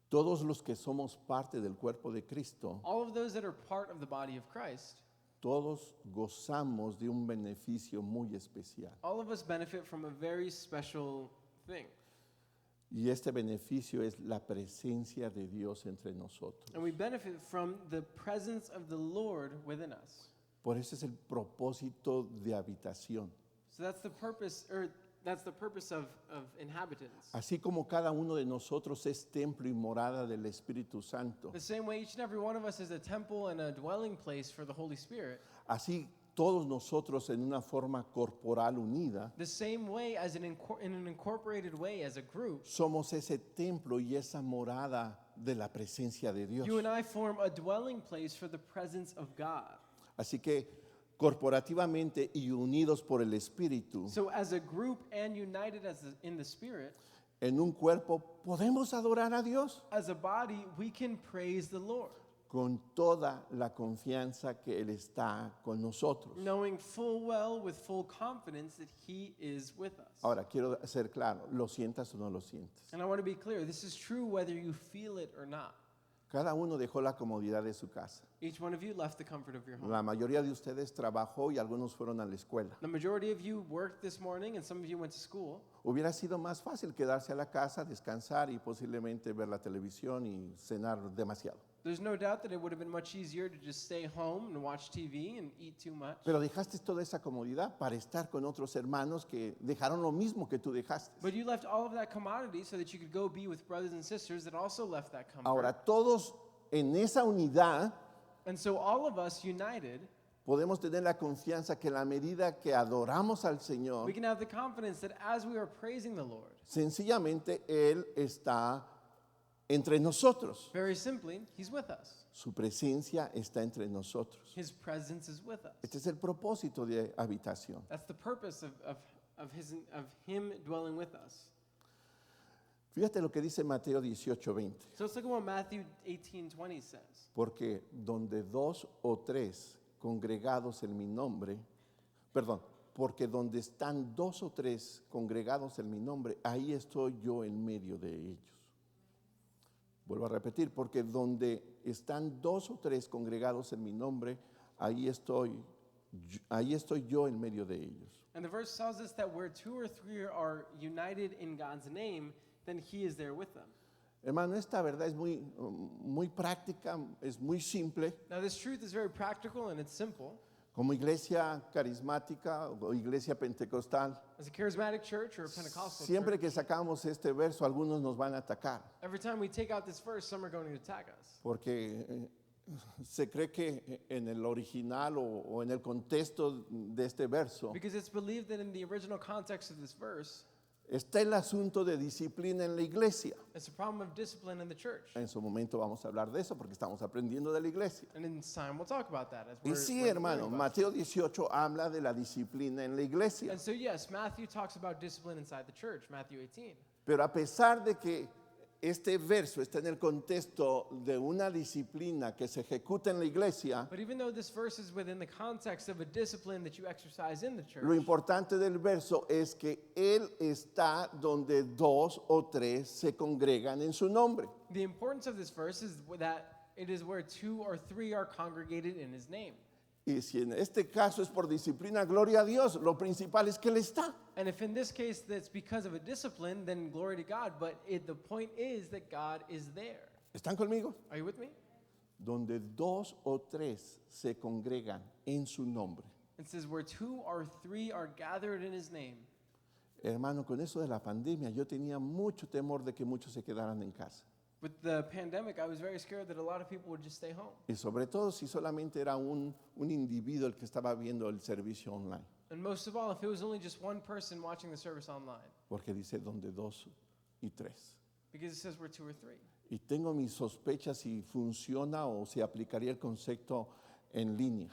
Todos los que somos parte del cuerpo de Cristo, All of those that are part of the body of Christ, todos gozamos de un beneficio muy especial. all of us benefit from a very special thing. Y este beneficio es la presencia de Dios entre nosotros. And we benefit from the presence of the Lord within us. Por eso es el propósito de habitación. So that's the purpose, or that's the purpose of inhabitants. Así como cada uno de nosotros es templo y morada del Espíritu Santo, The same way each and every one of us is a temple and a dwelling place for the Holy Spirit, así todos nosotros en una forma corporal unida, the same way as in an incorporated way as a group, somos ese templo y esa morada de la presencia de Dios. you and I form a dwelling place for the presence of God. Así que corporativamente y unidos por el Espíritu, So as a group and united in the Spirit, en un cuerpo podemos adorar a Dios. as a body, we can praise the Lord. con toda la confianza que Él está con nosotros. knowing full well with full confidence that He is with us. Ahora, quiero ser claro, lo sientas o no lo sientes. And I want to be clear, this is true whether you feel it or not. Cada uno dejó la comodidad de su casa. Each one of you left the comfort of your home. La mayoría de ustedes trabajó y algunos fueron a la escuela. The majority of you worked this morning and some of you went to school. Hubiera sido más fácil quedarse a la casa, descansar y posiblemente ver la televisión y cenar demasiado. There's no doubt that it would have been much easier to just stay home and watch TV and eat too much. Pero dejaste toda esa comodidad para estar con otros hermanos que dejaron lo mismo que tú dejaste. But you left all of that commodity so that you could go be with brothers and sisters that also left that comfort. Ahora, todos en esa unidad And so all of us united, podemos tener la confianza que en la medida que adoramos al Señor, we can have the confidence that as we are praising the Lord, sencillamente Él está entre nosotros. very simply, He's with us. Su presencia está entre nosotros. His presence is with us. Este es el propósito de habitación. That's the purpose of Him dwelling with us. Fíjate lo que dice Mateo 18:20. So let's look at what Matthew 18:20 says. Porque donde dos o tres congregados en mi nombre, porque donde están dos o tres congregados en mi nombre, ahí estoy yo en medio de ellos. Vuelvo a repetir, porque donde están dos o tres congregados en mi nombre, ahí estoy yo en medio de ellos. And the verse tells us that where two or three are united in God's name, then He is there with them. Hermano, esta verdad es muy práctica, es muy simple. Now, this truth is very practical and it's simple. Como iglesia carismática o iglesia pentecostal, As a charismatic church or a Pentecostal siempre church, que sacamos este verso, algunos nos van a atacar, every time we take out this verse, some are going to attack us. porque se cree que en el original o en el contexto de este verso Because it's believed that in the original context of this verse, está el asunto de disciplina en la iglesia. it's a problem of discipline in the church. En su momento vamos a hablar de eso porque estamos aprendiendo de la iglesia. And in time, we'll talk about that. As Y we're sí, learning hermano, about it. Mateo 18 habla de la disciplina en la iglesia. And so, yes, Matthew talks about discipline inside the church, Matthew 18. Pero a pesar de que este verso está en el contexto de una disciplina que se ejecuta en la iglesia, But even though this verse is within the context of a discipline that you exercise in the church, lo importante del verso es que Él está donde dos o tres se congregan en su nombre. the importance of this verse is that it is where two or three are congregated in His name. Y si en este caso es por disciplina, gloria a Dios, lo principal es que Él está. And if in this case that's because of a discipline, then glory to God. But the point is that God is there. ¿Están conmigo? Are you with me? Donde dos o tres se congregan en su nombre. It says where two or three are gathered in His name. Hermano, con eso de la pandemia, yo tenía mucho temor de que muchos se quedaran en casa. With the pandemic, I was very scared that a lot of people would just stay home. Y sobre todo si solamente era un individuo el que estaba viendo el servicio online. And most of all, if it was only just one person watching the service online. Porque dice donde dos y tres. Because it says we're two or three. Y tengo mis sospechas si funciona o si aplicaría el concepto en línea.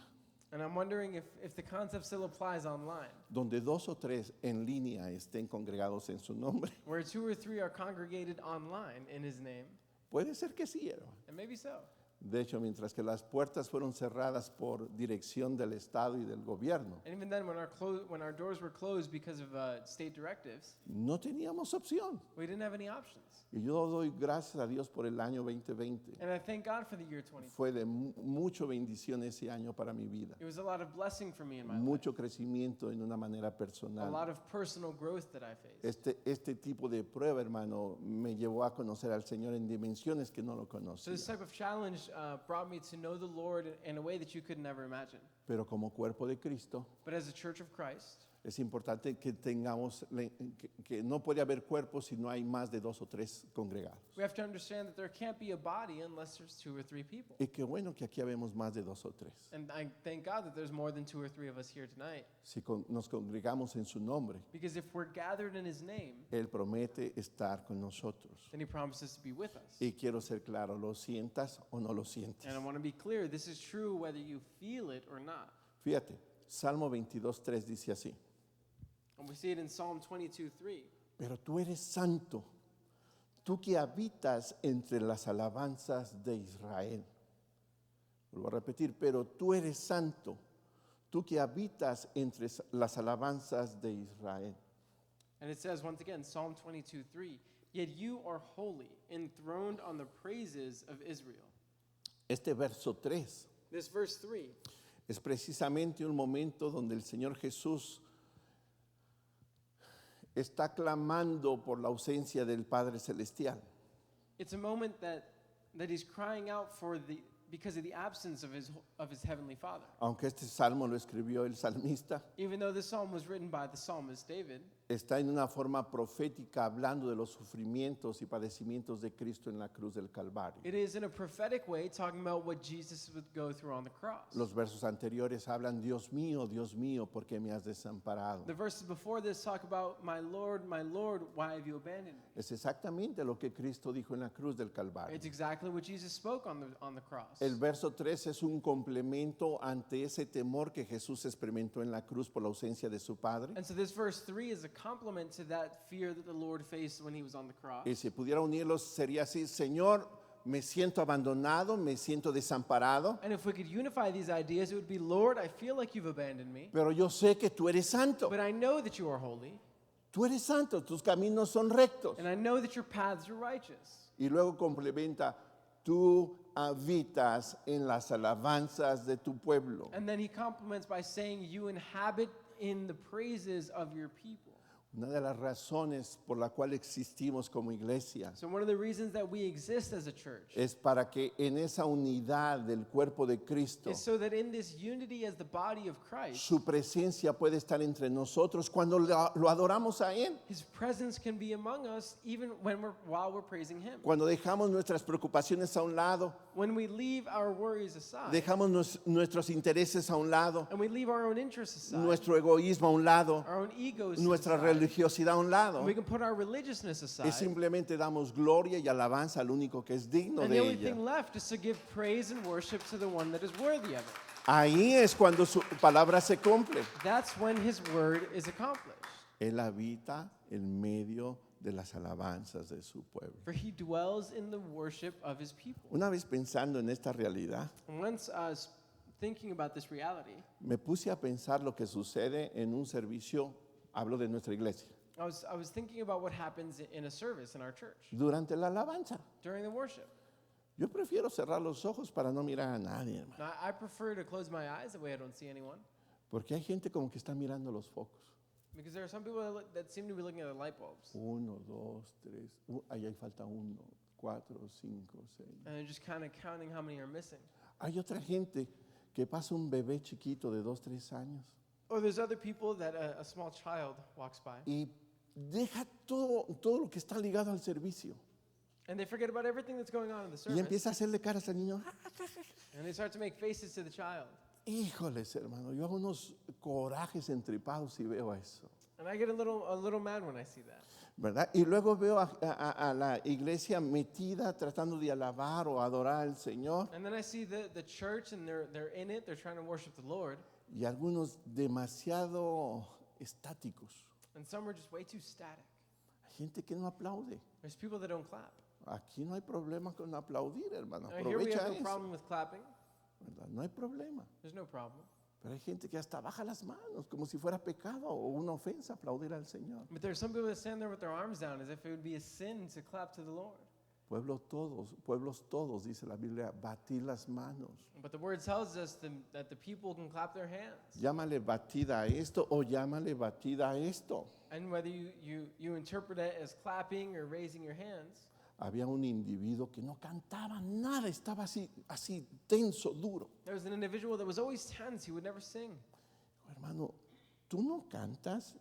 And I'm wondering if the concept still applies online. Donde dos o tres en línea estén congregados en su nombre. Where two or three are congregated online in His name. Puede ser que sí, hermano. And maybe so. De hecho, mientras que las puertas fueron cerradas por dirección del Estado y del gobierno, And even then, when our doors were closed because of state directives, no teníamos opción. we didn't have any options. Y yo doy gracias a Dios por el año 2020. And I thank God for the year 2020. Fue de mucho bendición ese año para mi vida. It was a lot of blessing for me in my life. Mucho crecimiento en una manera A personal. lot of personal growth that I faced. Este tipo de prueba, hermano, me llevó a conocer al Señor en dimensiones que no lo So conocía. this type of challenge brought me to know the Lord in a way that you could never imagine. Pero como cuerpo de Cristo, But as a church of Christ, es importante que tengamos, que no puede haber cuerpo si no hay más de dos o tres congregados. we have to understand that there can't be a body unless there's two or three people. Y qué bueno que aquí habemos más de dos o tres. And I thank God that there's more than two or three of us here tonight. Si nos congregamos en su nombre, Because if we're gathered in His name, Él promete estar con nosotros. then He promises to be with us. Y quiero ser claro, lo sientas o no lo sientes. And I want to be clear, this is true whether you feel it or not. Fíjate, Salmo 22:3 dice así: And we see it in Psalm 22:3. pero tú eres santo, tú que habitas entre las alabanzas de Israel. Vuelvo a repetir, pero tú eres santo, tú que habitas entre las alabanzas de Israel. And it says once again, Psalm 22:3, yet you are holy, enthroned on the praises of Israel. Este verso 3 This verse 3 es precisamente un momento donde el Señor Jesús está clamando por la ausencia del Padre Celestial. it's a moment that he's crying out because of the absence of his heavenly Father. Aunque este salmo lo escribió el salmista, Even though this psalm was written by the psalmist David, está en una forma profética hablando de los sufrimientos y padecimientos de Cristo en la cruz del Calvario. it is in a prophetic way talking about what Jesus would go through on the cross. Los versos anteriores hablan, Dios mío, ¿por qué me has desamparado? The verses before this talk about, my Lord, why have you abandoned me? Es exactamente lo que Cristo dijo en la cruz del Calvario. It's exactly what Jesus spoke on the cross. El verso 3 es un complemento ante ese temor que Jesús experimentó en la cruz por la ausencia de su Padre. And so this verse 3 is a complement to that fear that the Lord faced when he was on the cross. Y si pudiera unirlos sería así, Señor, me siento abandonado, me siento desamparado, And if we could unify these ideas, it would be, Lord, I feel like you've abandoned me, pero yo sé que tú eres santo. but I know that you are holy, Tú eres santo, tus caminos son rectos. and I know that your paths are righteous. Y luego complementa, tú habitas en las alabanzas de tu pueblo. And then he complements by saying, you inhabit in the praises of your people. Una de las razones por la cual existimos como iglesia So one of the reasons that we exist as a church es para que en esa unidad del cuerpo de Cristo is so that in this unity as the body of Christ, su presencia puede estar entre nosotros cuando lo adoramos a Él. his presence can be among us even while we're praising him. Cuando dejamos nuestras preocupaciones a un lado, When we leave our worries aside, dejamos nuestros intereses a un lado, and we leave our own interests aside, nuestro egoísmo a un lado, our own egos nuestra aside, religiosidad a un lado, and we can put our religiousness aside, y simplemente damos gloria y alabanza al único que es digno and de the only ella. thing left is to give praise and worship to the one that is worthy of it. Ahí es cuando su palabra se cumple. That's when his word is accomplished. Él habita en medio de las alabanzas de su pueblo. For he dwells in the worship of his people. Una vez pensando en esta realidad, And once thinking about this reality, me puse a pensar lo que sucede en un servicio, hablo de nuestra iglesia, I was thinking about what happens in a service in our church durante la alabanza. during the worship. Yo prefiero cerrar los ojos para no mirar a nadie, hermano, Now, I prefer to close my eyes, that way I don't see anyone. porque hay gente como que está mirando los focos. Because there are some people that seem to be looking at the light bulbs. 1, 2, 3, ahí falta 1, 4, 5, 6. And they're just kind of counting how many are missing. Hay otra gente que pasa un bebé chiquito de 2, 3 años Or there's other people that a small child walks by. y deja todo lo que está ligado al servicio And they forget about everything that's going on in the y service. empieza a hacerle caras al niño. And they start to make faces to the child. Híjoles, hermano, yo hago unos corajes entripados y veo eso, And I get a little mad when I see that. ¿verdad? Y luego veo a la iglesia metida tratando de alabar o adorar al Señor And then I see the church and they're in it, they're trying to worship the Lord. y algunos demasiado estáticos. And some are just way too static. Hay gente que no aplaude. There's people that don't clap. Aquí no hay problema con aplaudir, hermano. Now, here we Aprovecha have no eso, problem with clapping. ¿verdad? No hay problema. There's no problem. Pero hay gente que hasta baja las manos como si fuera pecado o una ofensa aplaudir al Señor. But there's some people that stand there with their arms down as if it would be a sin to clap to the Lord. Pueblos todos, dice la Biblia, batir las manos. But the word tells us that the people can clap their hands. Llámale batida a esto o llámale batida a esto. And whether you interpret it as clapping or raising your hands, Había un individuo que no cantaba nada, estaba así tenso, duro. there was an individual that was always tense. He would never sing. Hermano, tú no cantas,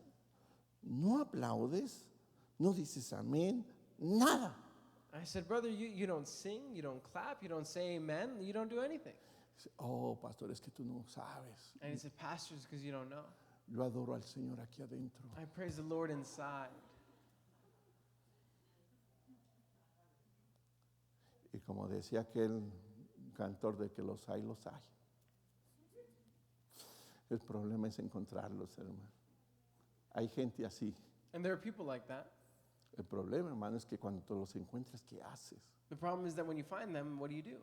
no aplaudes, no dices amén, nada. I said, brother, you don't sing, you don't clap, you don't say amen, you don't do anything. Dice, oh, pastor, es que tú no sabes. And he said, pastors, because you don't know. Yo adoro al Señor aquí adentro. I praise the Lord inside. Y como decía aquel cantor de que los hay. El problema es encontrarlos, hermano. Hay gente así. And there are people like that. El problema, hermano, es que cuando los encuentras, ¿qué haces? The problem is that when you find them, what do?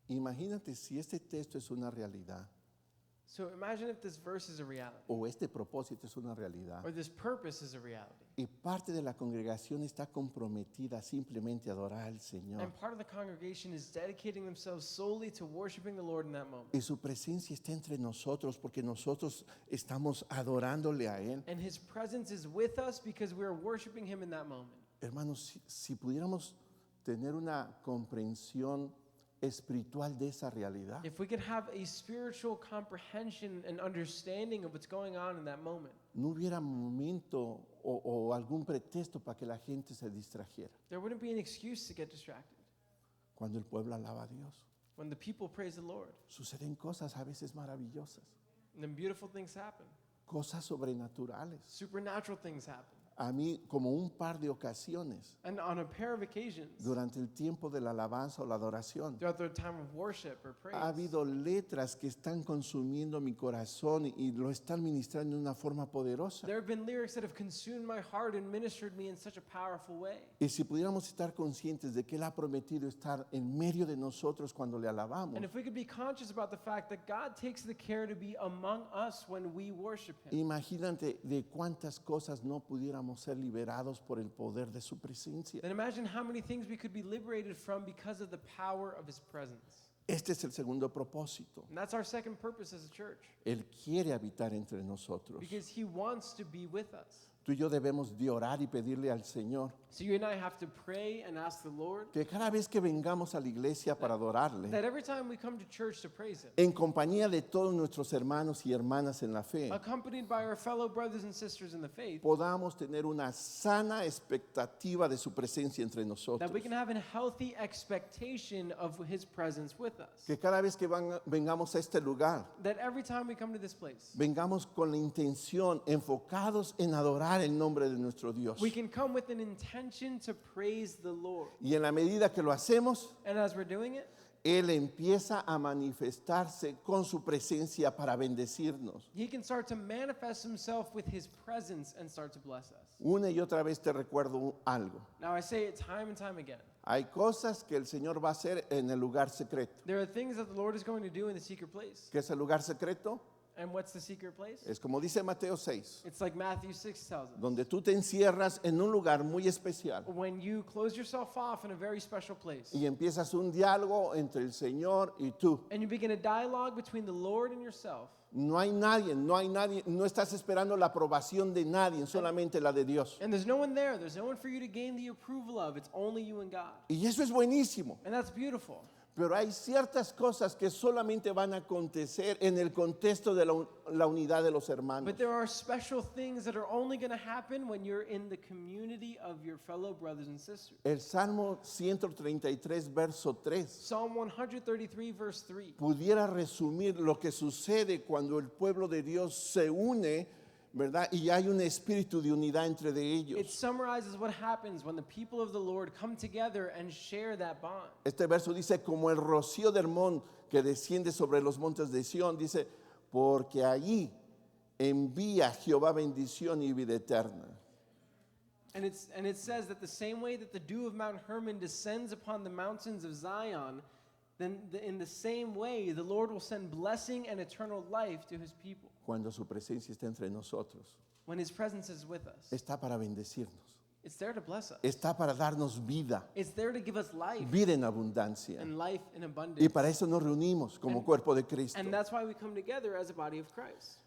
Imagínate si este texto es una realidad So imagine if this verse is a reality, o este propósito es una realidad or this purpose is a reality, y parte de la congregación está comprometida simplemente a adorar al Señor and part of the congregation is dedicating themselves solely to worshiping the Lord in that moment. y su presencia está entre nosotros porque nosotros estamos adorándole a Él. And His presence is with us because we are worshiping Him in that moment. Hermanos, si pudiéramos tener una comprensión espiritual de esa realidad, If we could have a spiritual comprehension and understanding of what's going on in that moment, no hubiera momento o algún pretexto para que la gente se distrajera there wouldn't be an excuse to get distracted. cuando el pueblo alaba a Dios. When the people praise the Lord, Suceden cosas a veces maravillosas, and then beautiful things happen. cosas sobrenaturales. Supernatural things happen. A mí, como un par de ocasiones, And on a pair of occasions, durante el tiempo de la alabanza o la adoración, throughout the time of worship or praise, ha habido letras que están consumiendo mi corazón y lo están ministrando de una forma poderosa. there have been lyrics that have consumed my heart and ministered me in such a powerful way. Y si pudiéramos estar conscientes de que Él ha prometido estar en medio de nosotros cuando le alabamos, And if we could be conscious about the fact that God takes the care to be among us when we worship Him, imagínate de cuántas cosas no pudiéramos ser liberados por el poder de su presencia. then imagine how many things we could be liberated from because of the power of His presence. Este es el segundo propósito. And that's our second purpose as a church, Él quiere habitar entre nosotros. because He wants to be with us. Tú y yo debemos de orar y pedirle al Señor So you and I have to pray and ask the Lord que cada vez que vengamos a la iglesia para adorarle, that every time we come to church to praise Him, en compañía de todos nuestros hermanos y hermanas en la fe, accompanied by our fellow brothers and sisters in the faith, podamos tener una sana expectativa de su presencia entre nosotros. that we can have a healthy expectation of His presence with us. Que cada vez que vengamos a este lugar, That every time we come to this place, vengamos con la intención, enfocados en adorar el nombre de nuestro Dios. we can come with an intention to praise the Lord. Y en la medida que lo hacemos, And as we're doing it, Él empieza a manifestarse con su presencia para bendecirnos. He can start to manifest Himself with His presence and start to bless us. Una y otra vez te recuerdo algo. Now I say it time and time again. Hay cosas que el Señor va a hacer en el lugar secreto. There are things that the Lord is going to do in the secret place. ¿Qué es el lugar secreto? And what's the secret place? Es como dice Mateo 6, It's like Matthew 6 tells us. donde tú te encierras en un lugar muy especial When you close yourself off in a very special place, y empiezas un diálogo entre el Señor y tú. and you begin a dialogue between the Lord and yourself, No hay nadie, no estás esperando la aprobación de nadie, solamente la de Dios. and there's no one there, there's no one for you to gain the approval of, it's only you and God. Y eso es buenísimo. And that's beautiful. Pero hay ciertas cosas que solamente van a acontecer en el contexto de la unidad de los hermanos. But there are special things that are only going to happen when you're in the community of your fellow brothers and sisters. El Salmo 133, verso 3, Psalm 133, verse 3. pudiera resumir lo que sucede cuando el pueblo de Dios se une, ¿verdad? Y hay un espíritu de unidad entre de It ellos. summarizes what happens when the people of the Lord come together and share that bond. Este verso dice, como el rocío de Hermón que desciende sobre los montes de Sión, dice, porque allí envía Jehová bendición y vida eterna. And it says that the same way that the dew of Mount Hermon descends upon the mountains of Zion, then in the same way the Lord will send blessing and eternal life to His people. Cuando su presencia está entre nosotros, When His presence is with us, está para bendecirnos, it's there to bless us. está para darnos vida, It's there to give us life vida en abundancia. and life in Y abundance. para eso nos reunimos como And- cuerpo de Cristo. And that's why we come together as a body of Christ.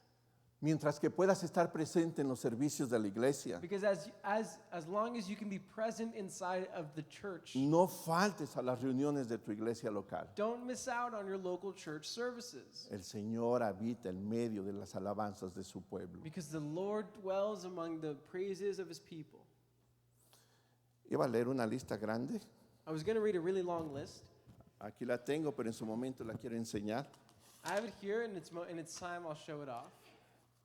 Mientras que puedas estar presente en los servicios de la iglesia, Because as long as you can be present inside of the church, no faltes a las reuniones de tu iglesia local. don't miss out on your local church services. El Señor habita en medio de las alabanzas de su pueblo. Because the Lord dwells among the praises of His people. Iba a leer una lista grande. I was going to read a really long list. Aquí la tengo, pero en su momento la quiero enseñar. I have it here, and in its time I'll show it off.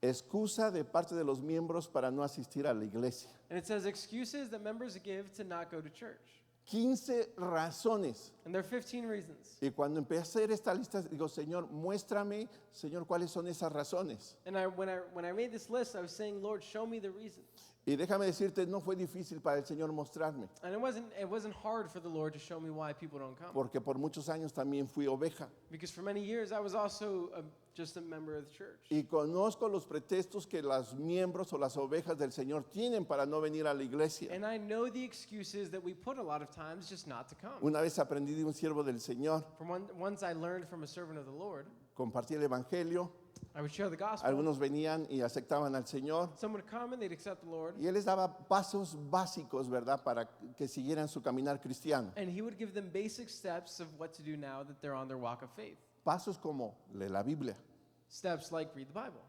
Excusa de parte de los miembros para no asistir a la iglesia. And it says excuses that members give to not go to church. 15 razones. And there are 15 reasons. Y cuando empecé a hacer esta lista, digo, Señor, muéstrame, Señor, cuáles son esas razones. And when I made this list, I was saying, Lord, show me the reasons. Y déjame decirte, no fue difícil para el Señor mostrarme, And it wasn't hard for the Lord to show me why people don't come. porque por muchos años también fui oveja. Because for many years I was also just a member of the church. Y conozco los pretextos que los miembros o las ovejas del Señor tienen para no venir a la iglesia. And I know the excuses that we put a lot of times just not to come. Una vez aprendí de un siervo del Señor, Once I learned from a servant of the Lord, compartí el evangelio, I would share the gospel. algunos venían y aceptaban al Señor, Some would come and they'd accept the Lord. y Él les daba pasos básicos, ¿verdad?, para que siguieran su caminar cristiano. And he would give them basic steps of what to do now that they're on their walk of faith. Pasos como, lee la Biblia. Steps like read the Bible.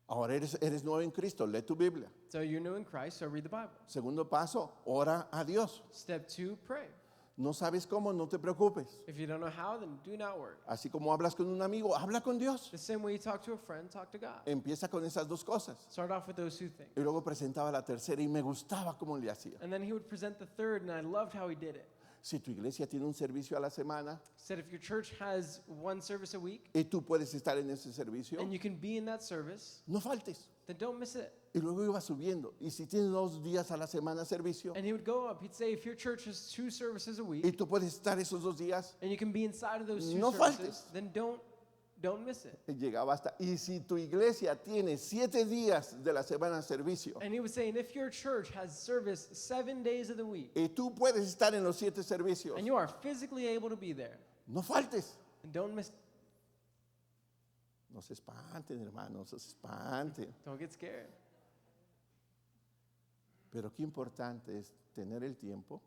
Ahora eres nuevo en Cristo, lee tu Biblia. So you're new in Christ, so read the Bible. Segundo paso, ora a Dios. Step 2, pray. No sabes cómo, no te preocupes. If you don't know how, then do not worry. Así como hablas con un amigo, habla con Dios. The same way you talk to a friend, talk to God. Empieza con esas dos cosas. Start off with those two things. Y luego presentaba la tercera y me gustaba cómo le hacía. And then he would present the third, and I loved how he did it. Si tu iglesia tiene un servicio a la semana He said if your church has one service a week, y tú puedes estar en ese servicio, and you can be in that service, no faltes. then don't miss it. Y luego iba subiendo. Y si tienes 2 días a la semana servicio And he would go up. He'd say if your church has 2 services a y week, tú puedes estar esos 2 días, and you can be inside of those 2 No services, faltes. then don't miss it. llegaba hasta. Y si tu iglesia tiene 7 días de la semana servicio And he was saying if your church has service 7 days of the week, y tú puedes estar en los 7 servicios, and you are physically able to be there, no faltes. then don't miss. No se espanten, hermanos, no se espanten. Don't get scared. Pero qué importante es tener el tiempo,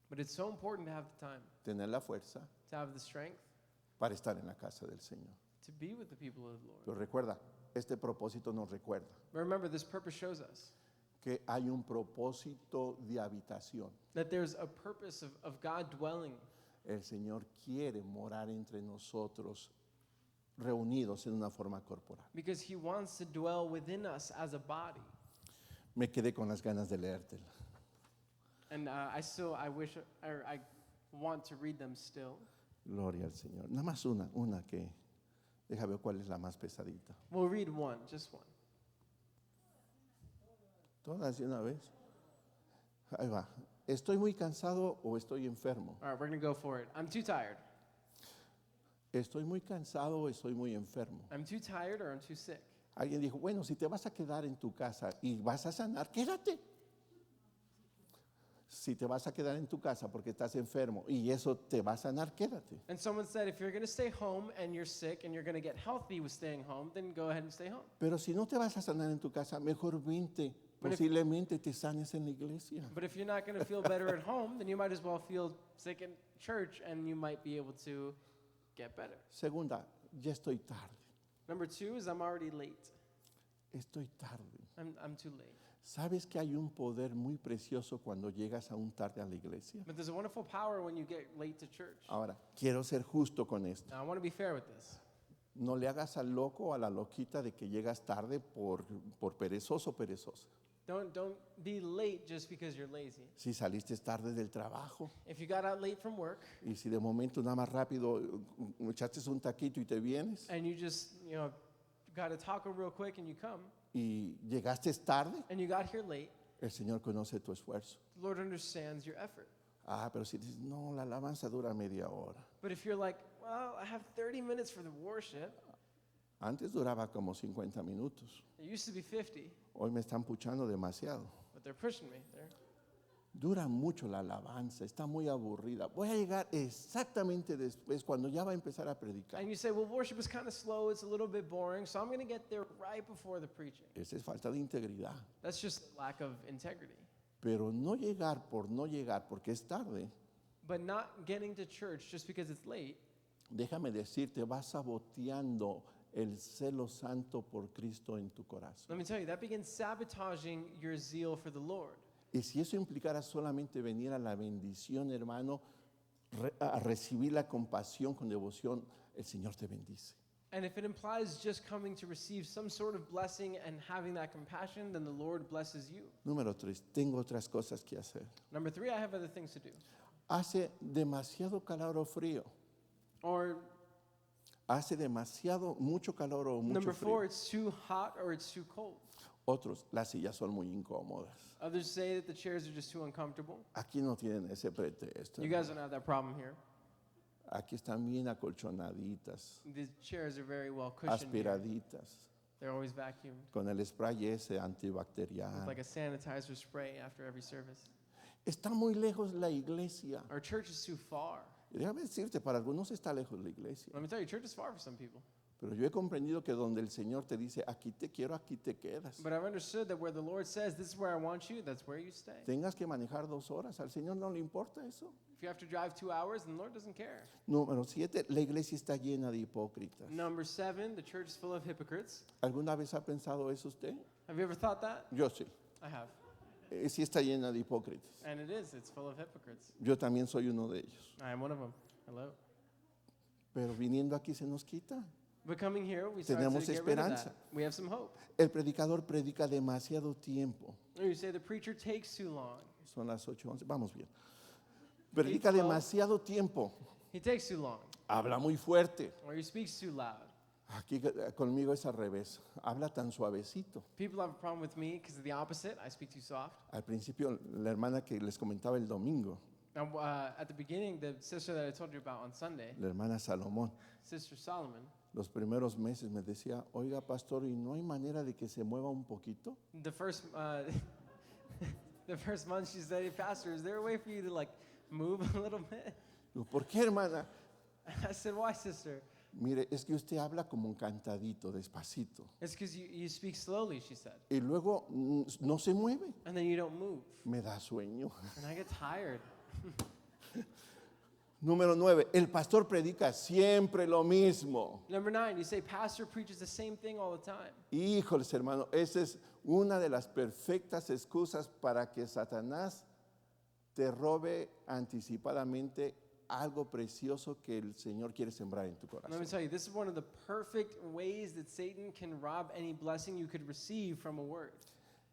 But it's so important to have the time, tener la fuerza to have the strength, para estar en la casa del Señor. to be with the people of the Lord. Pero recuerda, este propósito nos recuerda But remember, this purpose shows us que hay un propósito de habitación. that there's a purpose of God dwelling. El Señor quiere morar entre nosotros reunidos en una forma corporal. Because he wants to dwell within us as a body. Me quedé con las ganas de leértela. And I wish, or I want to read them still. Gloria al Señor. Nada más una que, deja ver cuál es la más pesadita. We'll read one, just one. Todas de una vez. Ahí va. ¿Estoy muy cansado o estoy enfermo? All right, we're going to go for it. I'm too tired. ¿Estoy muy cansado o estoy muy enfermo? I'm too tired or I'm too sick. Alguien dijo, bueno, si te vas a quedar en tu casa y vas a sanar, quédate. Si te vas a quedar en tu casa porque estás enfermo y eso te va a sanar, quédate. And someone said, if you're going to stay home and you're sick and you're going to get healthy with staying home, then go ahead and stay home. Pero si no te vas a sanar en tu casa, mejor vente. But if- Posiblemente te sanes en la iglesia. But if you're not going to feel better at home, then you might as well feel sick in church and you might be able to get better. Segunda, ya estoy tarde. Number 2 is I'm already late. Estoy tarde. I'm too late. ¿Sabes que hay un poder muy precioso cuando llegas aún tarde a la iglesia? But there's a wonderful power when you get late to church. Ahora, quiero ser justo con esto. Now, I want to be fair with this. No le hagas al loco o a la loquita de que llegas tarde por perezoso o perezosa. Don't be late just because you're lazy. Si saliste tarde del trabajo If you got out late from work y si de momento nada más rápido echaste un taquito y te vienes and you just, got a taco real quick and you come y llegaste tarde, and you got here late, el Señor conoce tu esfuerzo. the Lord understands your effort. Pero si dices, no, la alabanza dura media hora. But if you're like, well, I have 30 minutes for the worship, Antes duraba como 50 minutos. it used to be 50, Hoy me están puchando demasiado. but they're pushing me there. Dura mucho la alabanza, está muy aburrida. Voy a llegar exactamente después, cuando ya va a empezar a predicar. And you say, well, worship is kind of slow, it's a little bit boring, so I'm going to get there right before the preaching. Esa es falta de integridad. That's just lack of integrity. Pero no llegar por no llegar, porque es tarde, But not getting to church just because it's late, déjame decirte, vas saboteando el celo santo por Cristo en tu corazón. let me tell you, that begins sabotaging your zeal for the Lord. Y si eso implicara solamente venir a la bendición, hermano, a recibir la compasión con devoción, el Señor te bendice. And if it implies just coming to receive some sort of blessing and having that compassion, then the Lord blesses you. Número 3, tengo otras cosas que hacer. Number 3, I have other things to do. Hace demasiado calor o frío. Or Hace mucho calor o mucho number 4, frío. it's too hot or it's too cold. Otros, las sillas son muy incómodas. Others say that the chairs are just too uncomfortable. Aquí no tienen ese pretexto. You guys don't have that problem here. Aquí están bien acolchonaditas, These chairs are very well cushioned here. aspiraditas, They're always vacuumed con el spray ese with antibacterial. like a sanitizer spray after every service. Está muy lejos la iglesia. Our church is too far. Y déjame decirte, para algunos está lejos la iglesia. Let me tell you, church is far for some people. Pero yo he comprendido que donde el Señor te dice, aquí te quiero, aquí te quedas. But I've understood that where the Lord says, this is where I want you, that's where you stay. Tengas que manejar 2 horas, al Señor no le importa eso. If you have to drive 2 hours, then the Lord doesn't care. Número 7, la iglesia está llena de hipócritas. Number 7, the church is full of hypocrites. ¿Alguna vez ha pensado eso usted? Have you ever thought that? Yo sí. I have. Sí está llena de hipócritas. And it is, it's full of hypocrites. Yo también soy uno de ellos. I am one of them. Hello. Pero viniendo aquí se nos quita. But coming here, we start to Tenemos get rid of esperanza. that. We have some hope. El predicador predica demasiado tiempo. Or you say the preacher takes too long. Son las 8:11. Vamos bien. Predica 8:12. demasiado tiempo. He takes too long. Habla muy fuerte. Or he speaks too loud. Aquí conmigo es al revés. Habla tan suavecito. People have a problem with me because of the opposite. I speak too soft. Al principio, la hermana que les comentaba el domingo, Now, at the beginning, the sister that I told you about on Sunday, la hermana Salomón, Sister Solomon, los primeros meses me decía, oiga, pastor, ¿y no hay manera de que se mueva un poquito? the first the first month she said, "Hey, Pastor, is there a way for you to like move a little bit?" Digo, ¿por qué, hermana? I said, "Why, sister?" Mire, es que usted habla como un cantadito, despacito. It's because you speak slowly, she said, Y luego no se mueve. and then you don't move, Me da sueño. and I get tired. Número 9, el pastor predica siempre lo mismo. Number 9, you say pastor preaches the same thing all the time. Híjoles, hermano, esa es una de las perfectas excusas para que Satanás te robe anticipadamente algo precioso que el Señor quiere sembrar en tu Let me corazón. tell you, this is one of the perfect ways that Satan can rob any blessing you could receive from a word.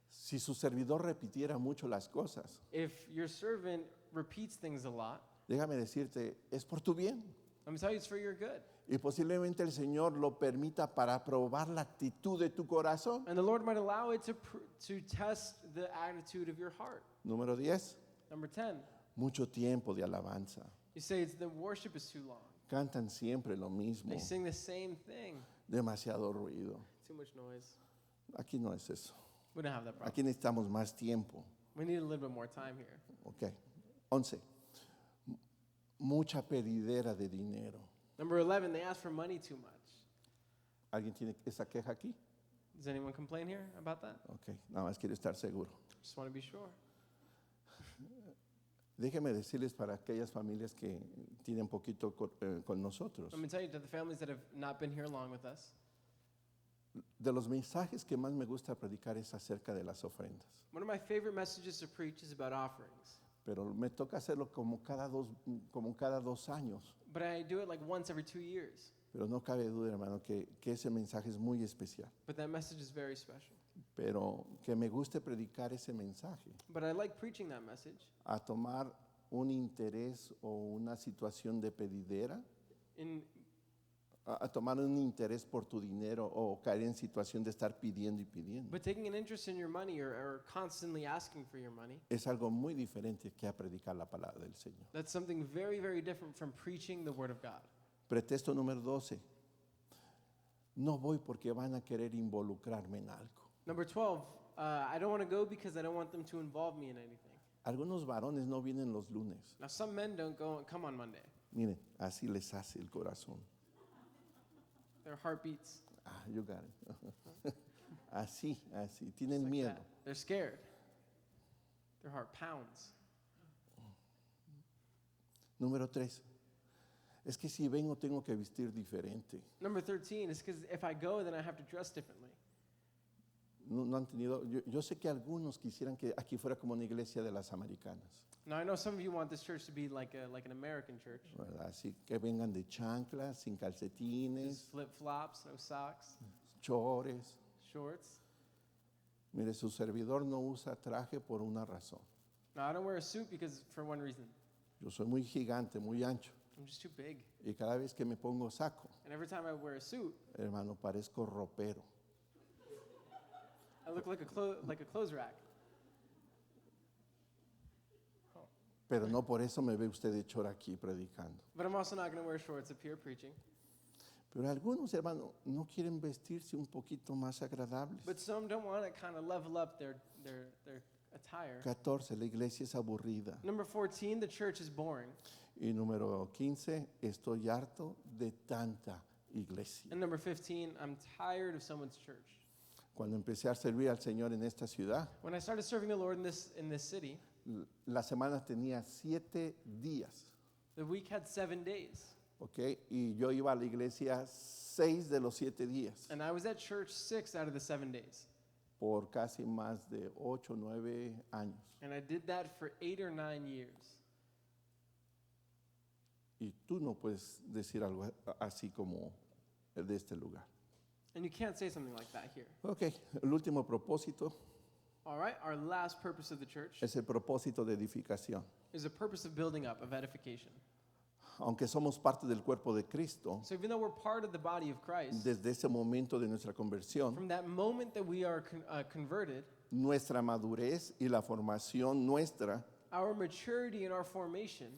Si su servidor repitiera mucho las cosas, If your servant repeats things a lot, déjame decirte, es por tu bien. let me tell you, it's for your good. Y posiblemente el Señor lo permita para probar la actitud de tu corazón. And the Lord might allow it to test the attitude of your heart. Número 10, Number 10, mucho tiempo de alabanza. you say the worship is too long. Cantan siempre lo mismo, They sing the same thing. demasiado ruido. Too much noise. Aquí no es eso. We don't have that problem. Aquí necesitamos más tiempo. We need a little bit more time here. Ok. 11. Mucha pedidera de dinero. Number 11, they ask for money too much. ¿Alguien tiene esa queja aquí? Does anyone complain here about that? Ok, nada más quiero estar seguro. Just want to be sure. Déjenme decirles para aquellas familias que tienen poquito con nosotros. Let me tell you to the families that have not been here long with us. De los mensajes que más me gusta predicar es acerca de las ofrendas. One of my favorite messages to preach is about offerings. Pero me toca hacerlo como cada 2 años. But I do it like once every 2 years. Pero no cabe duda, hermano, que ese mensaje es muy especial. But that message is very special. Pero que me guste predicar ese mensaje, But I like preaching that message. a tomar un interés o una situación de pedidera, In a tomar un interés por tu dinero o caer en situación de estar pidiendo y pidiendo. But taking an interest in your money or constantly asking for your money, Es algo muy diferente que a predicar la palabra del Señor. that's something very, very different from preaching the Word of God. Pretexto número 12. No voy porque van a querer involucrarme en algo. Number 12, I don't want to go because I don't want them to involve me in anything. Algunos varones no vienen los lunes. Now, some men don't come on Monday. Miren, así les hace el corazón. Their heart beats Ah, you got it. Así. Tienen like miedo. that. They're scared. Their heart pounds. Número 3. Es que si vengo tengo que vestir diferente. Number 13 is because if I go, then I have to dress differently. No han tenido. Yo sé que algunos quisieran que aquí fuera como una iglesia de las americanas, Now, I know some of you want this church to be like an American church. ¿verdad? Así que vengan de chanclas, sin Just calcetines, flip-flops, no socks, chores. shorts. Mire, su servidor no usa traje por una razón. Now, I don't wear a suit because for one reason. Yo soy muy gigante, muy ancho. I'm just too big. Y cada vez que me pongo saco, And every time I wear a suit, hermano, parezco ropero. I look like a clothes rack. Pero no por eso me ve usted de chora aquí predicando. But I'm also not going to wear shorts up here preaching. Pero algunos hermanos no quieren vestirse un poquito más agradables. But some don't want to kind of level up their attire. 14, la iglesia es aburrida. Number 14, the church is boring. Y número 15, estoy harto de tanta iglesia. And number 15, I'm tired of someone's church. Cuando empecé a servir al Señor en esta ciudad, When I started serving the Lord in this city, la semana tenía 7 días, the week had 7 days. ¿ok? Y yo iba a la iglesia 6 de los 7 días, And I was at church 6 out of the 7 days. por casi más de 8 o 9 años. And I did that for 8 or 9 years. Y tú no puedes decir algo así como el de este lugar. And you can't say something like that here. Ok, el último propósito All right, our last purpose of the church es el propósito de edificación. is a purpose of building up, of edification. Aunque somos parte del cuerpo de Cristo, So even though we're part of the body of Christ, desde ese momento de nuestra conversión, from that moment that we are converted, nuestra madurez y la formación nuestra our maturity and our formation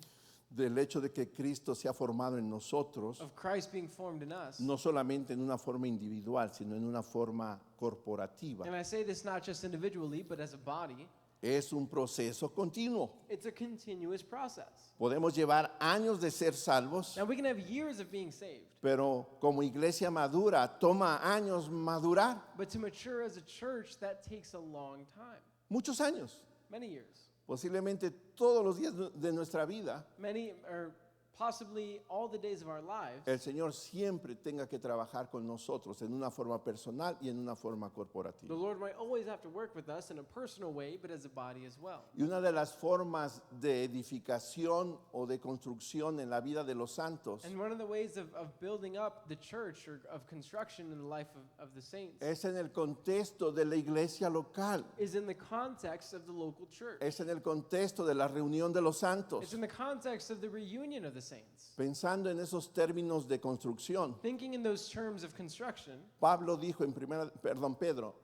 del hecho de que Cristo se ha formado en nosotros, of Christ being formed in us, no solamente en una forma individual, sino en una forma corporativa. and I say this not just individually, but as a body, Es un proceso continuo. it's a continuous process. Podemos llevar años de ser salvos, Now we can have years of being saved, pero como iglesia madura toma años madurar, but to mature as a church, that takes a long time, muchos años, many years. posiblemente todos los días de nuestra vida. Many, or possibly all the days of our lives, El Señor siempre tenga que trabajar con nosotros en una forma personal y en una forma the corporativa. Lord might always have to work with us in a personal way, but as a body as well. Y una de las formas de edificación o de construcción en la vida de los santos And one of the ways of building up the church or of construction in the life of the saints es en el contexto de la iglesia local, is in the context of the local church. es en el contexto de la reunión de los It's santos, in the context of the reunion of the saints. pensando en esos términos de construcción. Thinking in those terms of construction, Pedro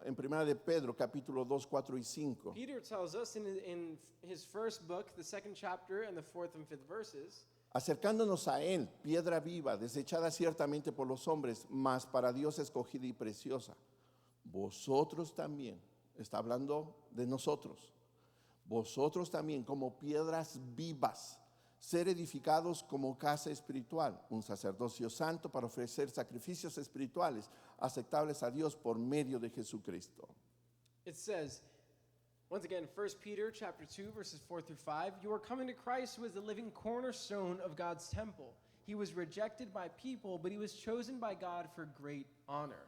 en primera de Pedro, capítulo 2, 4 y 5. Peter tells us in his first book, the second chapter and the 4th and 5th verses, Acercándonos a Él, piedra viva, desechada ciertamente por los hombres, mas para Dios escogida y preciosa. Vosotros también, está hablando de nosotros, vosotros también como piedras vivas, ser edificados como casa espiritual, un sacerdocio santo para ofrecer sacrificios espirituales aceptables a Dios por medio de Jesucristo. it says, once again, 1 Peter chapter 2, verses 4 through 5, you are coming to Christ, who is the living cornerstone of God's temple. He was rejected by people, but he was chosen by God for great honor.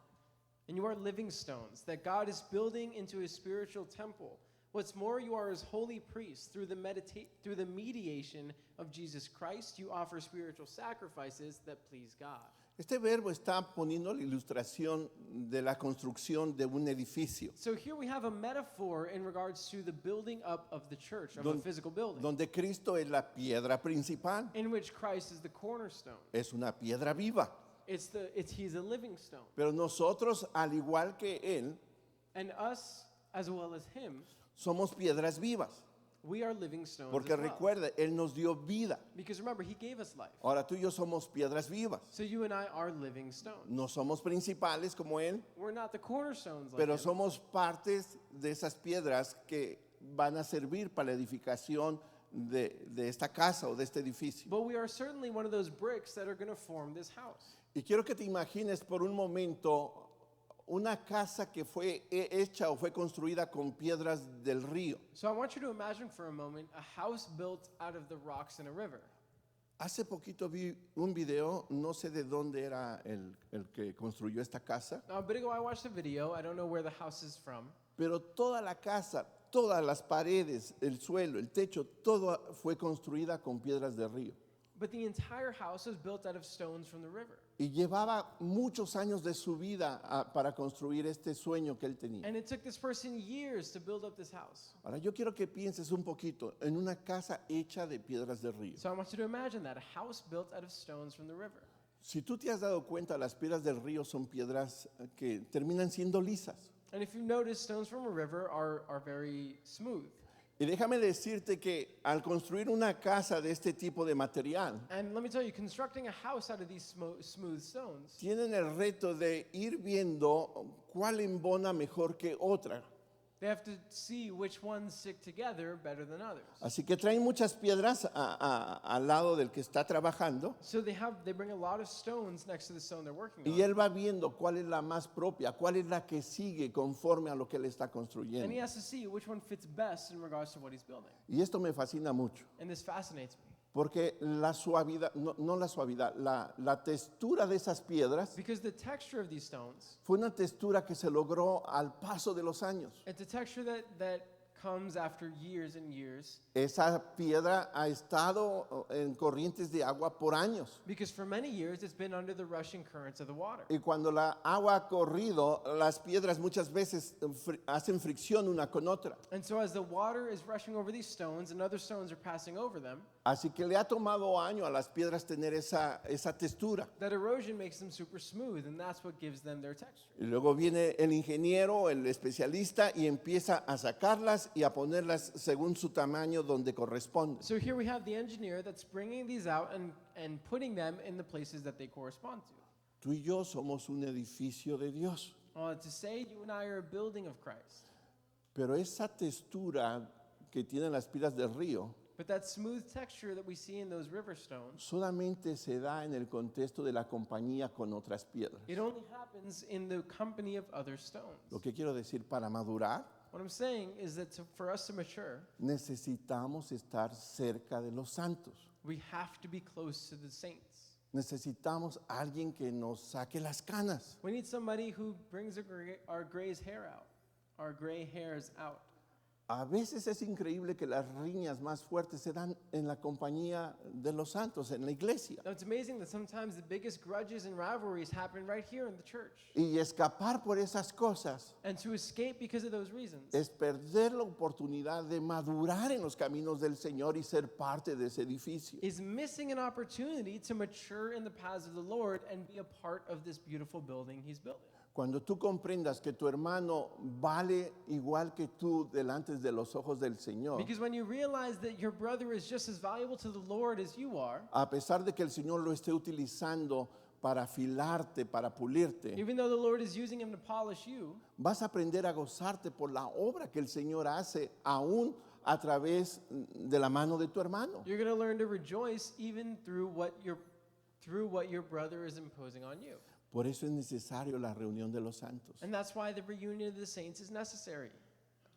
And you are living stones that God is building into his spiritual temple. What's more, you are his holy priests. Through the mediation of Jesus Christ, you offer spiritual sacrifices that please God. Este verbo está poniendo la ilustración de la construcción de un edificio, So here we have a metaphor in regards to the building up of the church, of a Don- physical building, donde Cristo es la piedra principal, in which Christ is the cornerstone. es una piedra viva. He's a living stone. Pero nosotros, al igual que Él, And us, as well as him, somos piedras vivas. we are living stones Porque as well. recuerda, Él nos dio vida. Because remember, he gave us life. Ahora tú y yo somos piedras vivas. So you and I are living stones. No somos principales como Él, We're not the cornerstones like pero him, somos partes de esas piedras que van a servir para la edificación de esta casa o de este edificio. but we are certainly one of those bricks that are going to form this house. Y quiero que te imagines por un momento una casa que fue hecha o fue construida con piedras del río. So I want you to imagine for a moment a house built out of the rocks in a river. Hace poquito vi un video, no sé de dónde era el que construyó esta casa, Now, a bit ago, I watched a video. I don't know where the house is from. pero toda la casa, todas las paredes, el suelo, el techo, todo fue construida con piedras del río. But the entire house was built out of stones from the river. Y llevaba muchos años de su vida para construir este sueño que él tenía. And it took this person years to build up this house. Ahora yo quiero que pienses un poquito en una casa hecha de piedras del río. So I want you to imagine that, a house built out of stones from the river. Si tú te has dado cuenta, las piedras del río son piedras que terminan siendo lisas. And if you notice, stones from a river are very smooth. Y déjame decirte que al construir una casa de este tipo de material, And let me tell you, constructing a house out of these smooth stones, tienen el reto de ir viendo cuál embona mejor que otra. they have to see which ones stick together better than others. Así que traen muchas piedras al lado del que está trabajando So they bring a lot of stones next to the stone they're working y on. él va viendo cuál es la más propia, cuál es la que sigue conforme a lo que él está And he construyendo. has to see which one fits best in regards to what he's building. Y esto me fascina mucho, And this fascinates me. porque la suavidad, no la suavidad, la textura de esas piedras Because the texture of these stones, fue una textura que se logró al paso de los años. it's a texture that comes after years and years. Esa piedra ha estado en corrientes de agua por años. Because for many years, it's been under the rushing currents of the water. Y cuando la agua ha corrido, las piedras muchas veces hacen fricción una con otra. And so as the water is rushing over these stones and other stones are passing over them, Así que le ha tomado años a las piedras tener esa textura. that erosion makes them super smooth, and that's what gives them their texture. Y luego viene el ingeniero, el especialista, y empieza a sacarlas y a ponerlas según su tamaño donde corresponde. So here we have the engineer that's bringing these out and putting them in the places that they correspond to. Tú y yo somos un edificio de Dios. To say you and I are a building of Christ. Pero esa textura que tienen las piedras del río But that smooth texture that we see in those river stones, solamente se da en el contexto de la compañía con otras piedras. it only happens in the company of other stones. Lo que quiero decir, para madurar, What I'm saying is that for us to mature, necesitamos estar cerca de los santos. we have to be close to the saints. Necesitamos alguien que nos saque las canas. We need somebody who brings our gray hairs out. A veces es increíble que las riñas más fuertes se dan en la compañía de los santos, en la iglesia. Now, it's amazing that sometimes the biggest grudges and rivalries happen right here in the church. Y escapar por esas cosas And to escape because of those reasons es perder la oportunidad de madurar en los caminos del Señor y ser parte de ese edificio. is missing an opportunity to mature in the paths of the Lord and be a part of this beautiful building He's building. Cuando tú comprendas que tu hermano vale igual que tú delante de los ojos del Señor, Because when you realize that your brother is just as valuable to the Lord as you are, a pesar de que el Señor lo esté utilizando para afilarte, para pulirte, even though the Lord is using him to polish you, vas a aprender a gozarte por la obra que el Señor hace aún a través de la mano de tu hermano. you're going to learn to rejoice even through what your brother is imposing on you. Por eso es necesario la reunión de los santos. And that's why the reunion of the saints is necessary.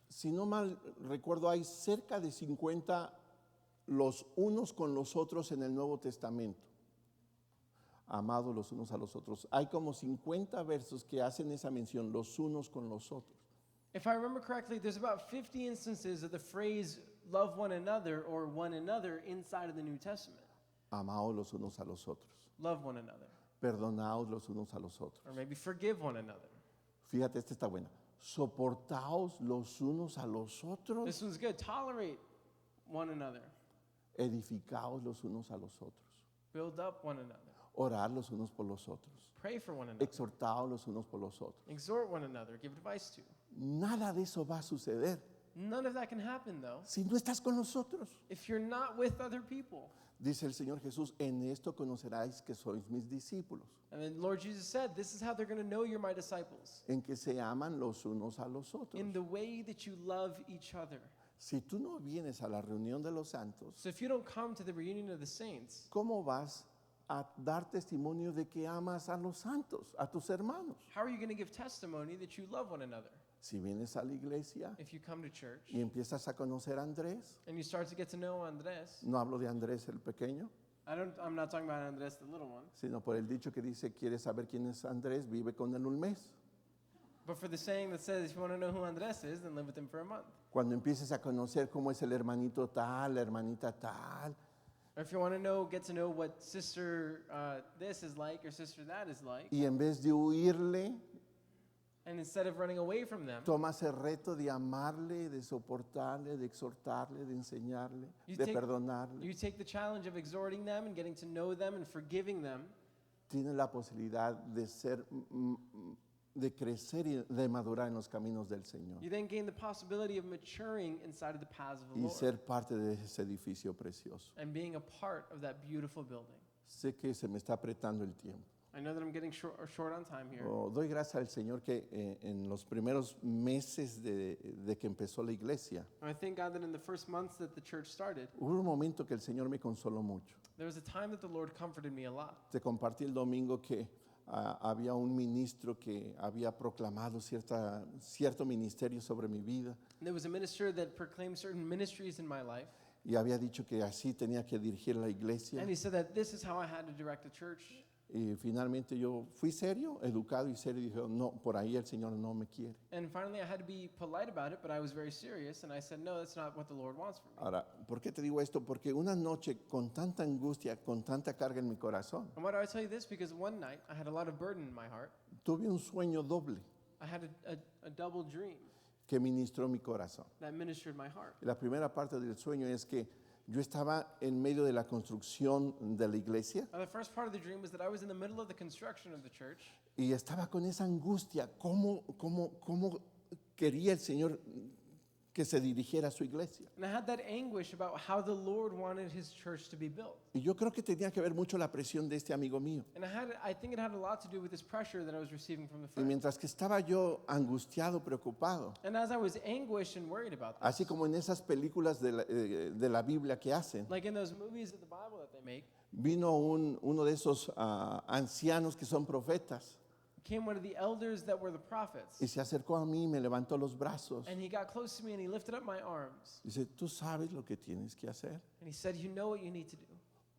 Si no mal recuerdo, hay cerca de 50 los unos con los otros en el Nuevo Testamento. Amados los unos a los otros. Hay como 50 versos que hacen esa mención, los unos con los otros. If I remember correctly, there's about 50 instances of the phrase love one another or one another inside of the New Testament. Amados los unos a los otros. Love one another. Perdonaos los unos a los otros. Or maybe forgive one another. Fíjate, esta está buena. Soportaos los unos a los otros. This one's good. Tolerate one another. Edificaos los unos a los otros. Build up one another. Orar los unos por los otros. Pray for one another. Exhortaos los unos por los otros. Exhort one another. Give advice to. Nada de eso va a suceder None of that can happen, though, si no estás con nosotros. if you're not with other people. Dice el Señor Jesús, en esto conoceráis que sois mis discípulos, And then Lord Jesus said, this is how they're going to know you're my disciples. en que se aman los unos a los otros. In the way that you love each other. Si tú no vienes a la reunión de los santos, So if you don't come to the reunion of the saints, ¿cómo vas a dar testimonio de que amas a los santos, a tus hermanos? how are you going to give testimony that you love one another? Si vienes a la iglesia If you come to church y empiezas a conocer a Andrés, and you start to get to know Andres, no hablo de Andrés el pequeño, I'm not talking about Andres, the little one, sino por el dicho que dice, ¿quieres saber quién es Andrés? Vive con él un mes. but for the saying that says if you want to know who Andres is, then live with him for a month. Cuando empieces a conocer cómo es el hermanito tal, la hermanita tal, Or if you want to get to know what sister this is like or sister that is like, y en vez de huirle, and instead of running away from them, tomas el reto de amarle, de soportarle, de exhortarle, de enseñarle, You de take- perdonarle. you take the challenge of exhorting them and getting to know them and forgiving them. Tienes la posibilidad de ser de crecer y de madurar en los caminos del Señor You then gain the possibility of maturing inside of the paths of the y Lord ser parte de ese edificio precioso. and being a part of that beautiful building. Sé que se me está apretando el tiempo. I know that I'm getting short on time here. Doy gracias al Señor que en los primeros meses de que empezó la iglesia, And I thank God that in the first months that the church started, hubo un momento que el Señor me consoló mucho. there was a time that the Lord comforted me a lot. Te compartí el domingo que había un ministro que había proclamado cierto ministerio sobre mi vida And there was a minister that proclaimed certain ministries in my life. y había dicho que así tenía que dirigir la iglesia. And he said that this is how I had to direct the church. Y finalmente yo fui serio, educado y serio y dije, no, por ahí el Señor no me quiere. And finally I had to be polite about it, but I was very serious. And I said, no, that's not what the Lord wants from me. Ahora, ¿por qué te digo esto? Porque una noche con tanta angustia, con tanta carga en mi corazón, And why do I tell you this? Because one night I had a lot of burden in my heart. tuve un sueño doble I had a double dream que ministró mi corazón. that ministered my heart. La primera parte del sueño es que yo estaba en medio de la construcción de la iglesia Now, the first part of the dream was that I was in the middle of the construction of the church. y estaba con esa angustia, cómo quería el Señor que se dirigiera a su iglesia. And I had that anguish about how the Lord wanted his church to be built. Y yo creo que tenía que ver mucho la presión de este amigo mío. And I think it had a lot to do with this pressure that I was receiving from the Y friend. mientras que estaba yo angustiado, preocupado, And as I was anguished and worried about this, así como en esas películas de la Biblia que hacen, like in those movies of the Bible that they make, vino uno de esos ancianos que son profetas came one of the elders that were the prophets. y se acercó a mí y me levantó los brazos. And he got close to me and he lifted up my arms. Dice, tú sabes lo que tienes que hacer. And he said, you know what you need to do.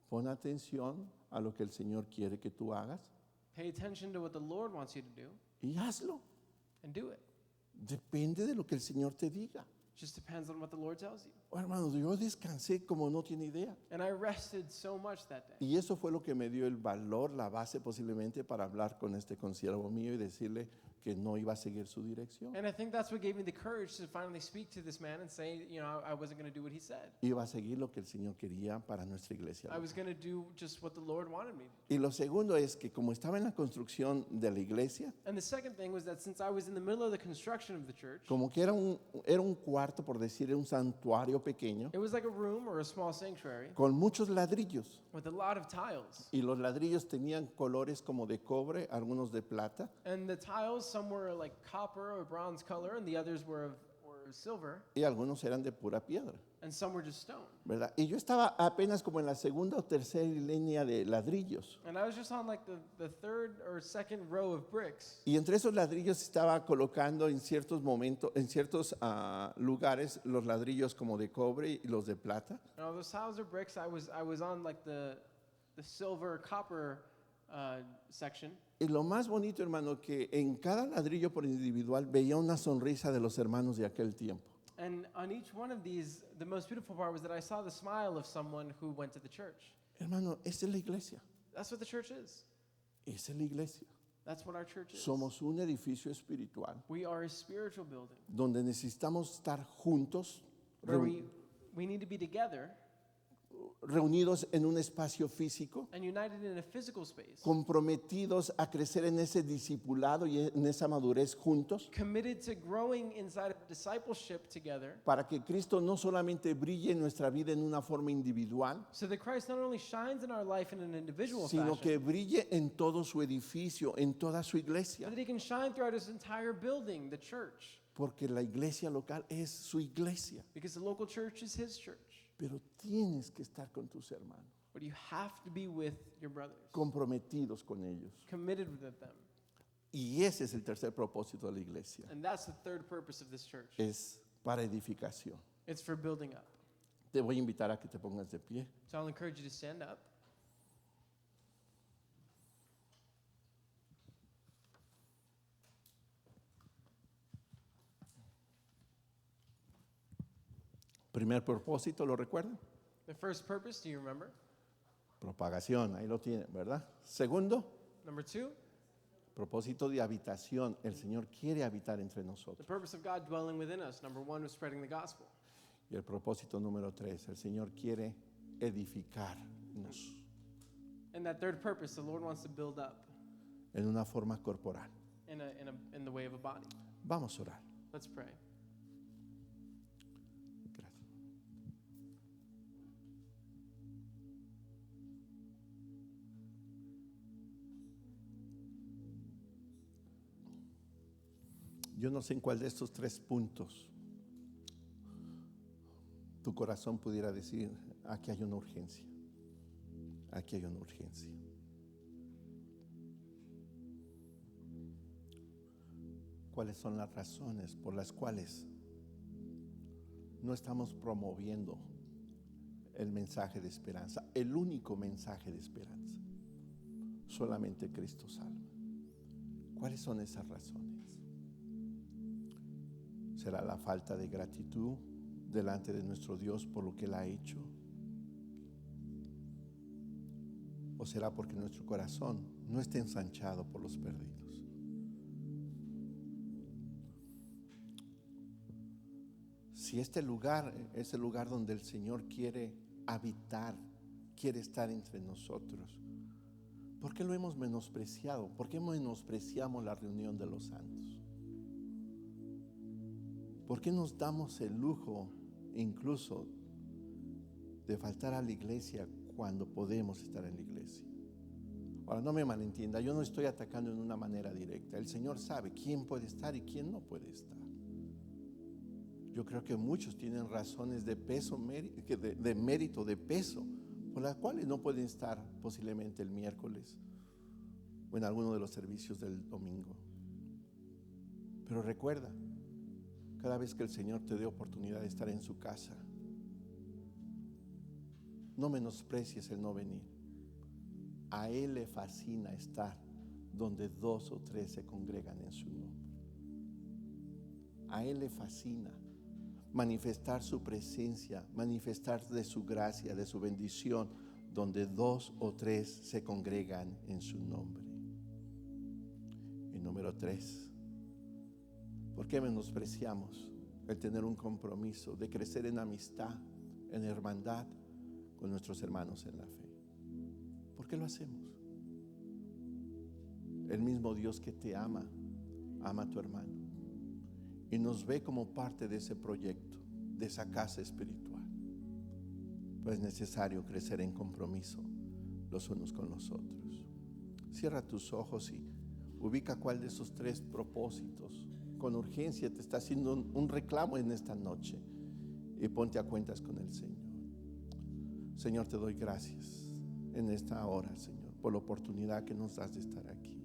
Pon atención a lo que el Señor quiere que tú hagas Pay attention to what the Lord wants you to do y hazlo. and do it. Depende de lo que el Señor te diga. It just depends on what the Lord tells you. Oh, hermanos, yo descansé como no tiene idea. And I rested so much that day. Y eso fue lo que me dio el valor, la base posiblemente para hablar con este consiervo mío y decirle que no iba a seguir su dirección. And I think that's what gave me the courage to finally speak to this man and say, you know, I wasn't going to do what he said. Iba a seguir lo que el Señor quería para nuestra iglesia. I was going to do just what the Lord wanted me to do. Y lo segundo es que como estaba en la construcción de la iglesia, And the second thing was that since I was in the middle of the construction of the church, como que era un cuarto, por decir, un santuario pequeño, it was like a room or a small sanctuary con muchos ladrillos. with a lot of tiles. Y los ladrillos tenían colores como de cobre, algunos de plata. And the tiles, some were like copper or bronze color, and the others were silver, Y algunos eran de pura piedra, and some were just stone. ¿verdad? Y yo estaba apenas como en la segunda o tercera línea de ladrillos. And I was just on like the third or second row of bricks. Y entre esos ladrillos estaba colocando en ciertos momentos, en ciertos lugares, los ladrillos como de cobre y los de plata. Now those tiles or bricks, I was on like the silver copper section. Y lo más bonito, hermano, que en cada ladrillo por individual veía una sonrisa de los hermanos de aquel tiempo. And on each one of these, the most beautiful part was that I saw the smile of someone who went to the church. Hermano, esta es la iglesia. That's what the church is. Esa es la iglesia. That's what our church is. Somos un edificio espiritual We are a spiritual building donde necesitamos estar juntos, where we need to be together reunidos en un espacio físico, and united in a physical space, comprometidos a crecer en ese discipulado y en esa madurez juntos, committed to growing inside of discipleship together, para que Cristo no solamente brille en nuestra vida en una forma individual, so that Christ not only shines in our life in an individual sino fashion, que brille en todo su edificio, en toda su but iglesia, that he can shine throughout his entire building, the church, porque la iglesia local es su iglesia, because the local church is his church. pero tienes que estar con tus hermanos, But you have to be with your brothers, comprometidos con ellos. committed with them. Y ese es el tercer propósito de la iglesia, And that's the third purpose of this church. es para edificación. It's for building up. Te voy a invitar a que te pongas de pie. So I'll encourage you to stand up. Primer propósito, ¿lo recuerdan? The first purpose, do you remember? Propagación, ahí lo tienen, ¿verdad? Segundo, Number two, propósito de habitación. El Señor quiere habitar entre the nosotros. purpose of God dwelling within us. Number one was spreading the gospel. Y el propósito número 3, el Señor quiere edificarnos And that third purpose, the Lord wants to build up en una forma corporal. in the way of a body. Vamos a orar. Let's pray. Gracias. Yo no sé en cuál de estos 3 puntos tu corazón pudiera decir, aquí hay una urgencia. Aquí hay una urgencia. ¿Cuáles son las razones por las cuales no estamos promoviendo el mensaje de esperanza? El único mensaje de esperanza. Solamente Cristo salva. ¿Cuáles son esas razones? ¿Será la falta de gratitud delante de nuestro Dios por lo que Él ha hecho? ¿O será porque nuestro corazón no está ensanchado por los perdidos? Si este lugar es el lugar donde el Señor quiere habitar, quiere estar entre nosotros, ¿por qué lo hemos menospreciado? ¿Por qué menospreciamos la reunión de los santos? ¿Por qué nos damos el lujo incluso de faltar a la iglesia cuando podemos estar en la iglesia? Ahora, no me malentienda, yo no estoy atacando en una manera directa. El Señor sabe quién puede estar y quién no puede estar. Yo creo que muchos tienen razones de peso, de mérito, de peso, por las cuales no pueden estar posiblemente el miércoles o en alguno de los servicios del domingo. Pero recuerda, cada vez que el Señor te dé oportunidad de estar en su casa, no menosprecies el no venir. A Él le fascina estar donde 2 o 3 se congregan en su nombre. A Él le fascina manifestar su presencia, manifestar de su gracia, de su bendición, donde 2 o 3 se congregan en su nombre. Y número 3, ¿por qué menospreciamos el tener un compromiso de crecer en amistad, en hermandad con nuestros hermanos en la fe? ¿Por qué lo hacemos? El mismo Dios que te ama, ama a tu hermano y nos ve como parte de ese proyecto, de esa casa espiritual. Pues es necesario crecer en compromiso los unos con los otros. Cierra tus ojos y ubica cuál de esos 3 propósitos con urgencia te está haciendo un reclamo en esta noche, y ponte a cuentas con el Señor. Señor, te doy gracias en esta hora, Señor, por la oportunidad que nos das de estar aquí.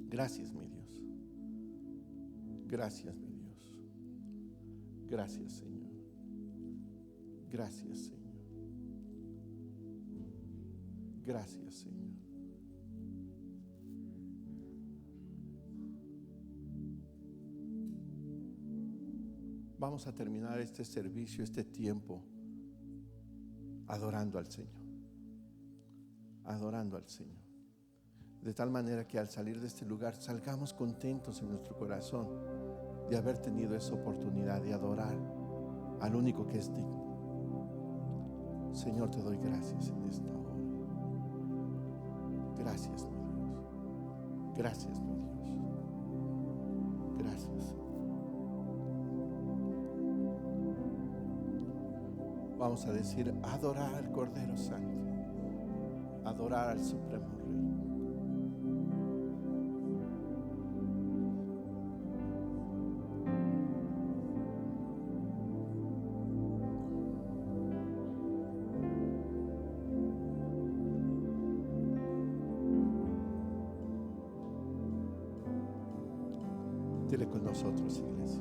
Gracias, mi Dios. Gracias, mi Dios. Gracias, Señor. Gracias, Señor. Gracias, Señor. Vamos a terminar este servicio, este tiempo, adorando al Señor. Adorando al Señor. De tal manera que al salir de este lugar salgamos contentos en nuestro corazón de haber tenido esa oportunidad de adorar al único que es digno. Señor, te doy gracias en esta hora. Gracias, mi Dios. Gracias, mi Dios. Gracias. Vamos a decir, adorar al Cordero Santo, adorar al Supremo Rey. Dile con nosotros, iglesia.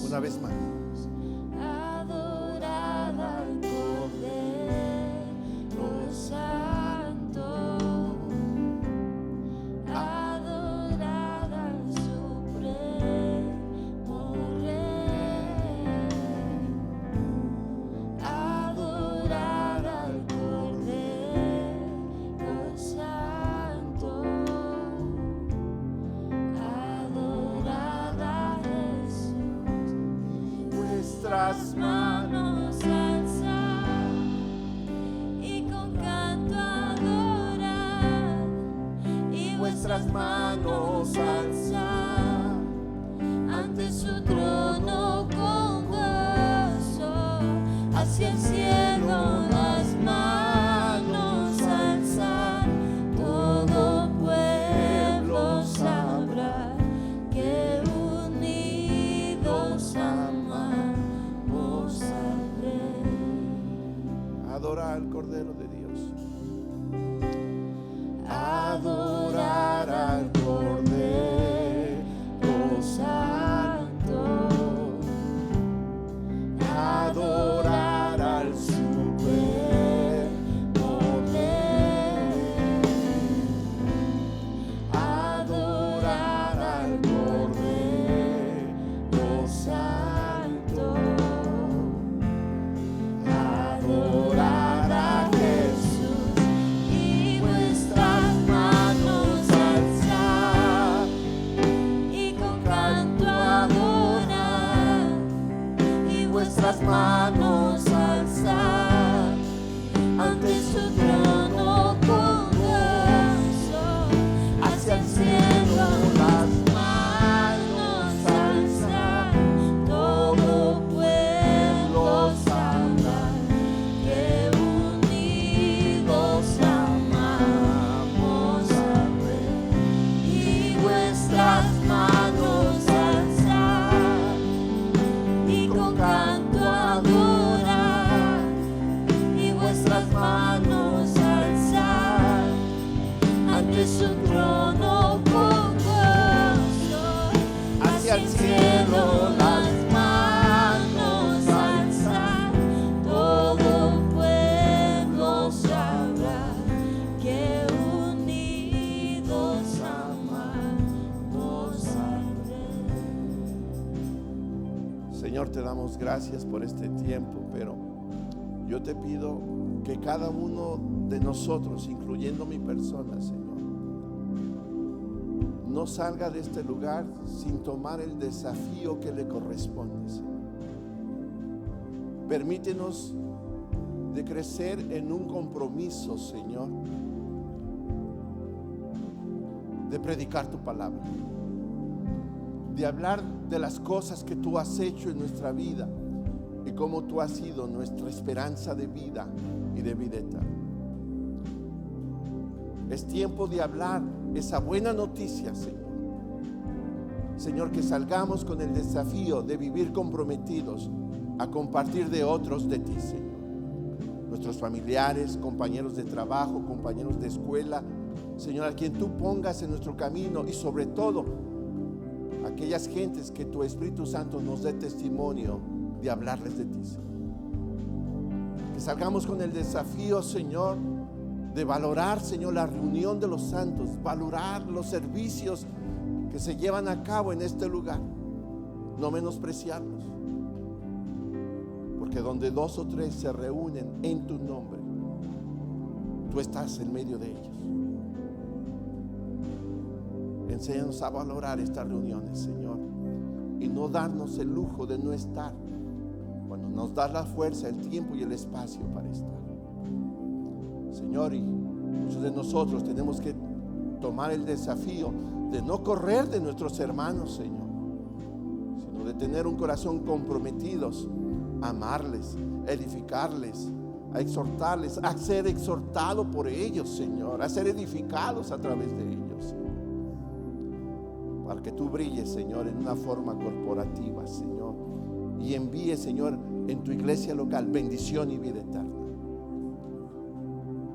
Una vez más. Adorada al Cordero Santo, podemos alzar ante su trono con gozo, hacia el cielo las manos alzar. Todo pueblo sabrá que unidos amamos al Rey. Adorar al Cordero de Dios. Adorar al Cordero Santo, adorar al Supremo Rey, adorar al Cordero Santo, adorar a Jesús y vuestras manos alzar y con canto adorar y vuestras manos alzar ante su trono con gozo, hacia el cielo las manos alzar. Todo pueblo sabrá que unidos amamos al Rey, y vuestras manos alzar y con canto adorar y vuestras manos alzar ante su trono con gozo, hacia el cielo las manos alzar. Todo pueblo sabrá que unidos amamos al Rey. Señor, te damos gracias por este tiempo, pero yo te pido que cada uno de nosotros, incluyendo mi persona, Señor, no salga de este lugar sin tomar el desafío que le corresponde, Señor. Permítenos de crecer en un compromiso, Señor, de predicar tu palabra, de hablar de las cosas que tú has hecho en nuestra vida y cómo tú has sido nuestra esperanza de vida y de vida eterna. Es tiempo de hablar esa buena noticia, Señor. Señor, que salgamos con el desafío de vivir comprometidos a compartir de otros de ti, Señor. Nuestros familiares, compañeros de trabajo, compañeros de escuela, Señor, a quien tú pongas en nuestro camino, y sobre todo aquellas gentes que tu Espíritu Santo nos dé testimonio de hablarles de ti, Señor. Que salgamos con el desafío, Señor, de valorar, Señor, la reunión de los santos, valorar los servicios que se llevan a cabo en este lugar, no menospreciarlos, porque donde 2 o 3 se reúnen en tu nombre, tú estás en medio de ellos. Enséñanos a valorar estas reuniones, Señor, y no darnos el lujo de no estar cuando nos das la fuerza, el tiempo y el espacio para estar, Señor. Y muchos de nosotros tenemos que tomar el desafío de no correr de nuestros hermanos, Señor, sino de tener un corazón comprometidos a amarles, a edificarles, a exhortarles, a ser exhortado por ellos, Señor, a ser edificados a través de ellos, Señor, para que tú brilles, Señor, en una forma corporativa, Señor, y envíes, Señor, en tu iglesia local bendición y vida eterna,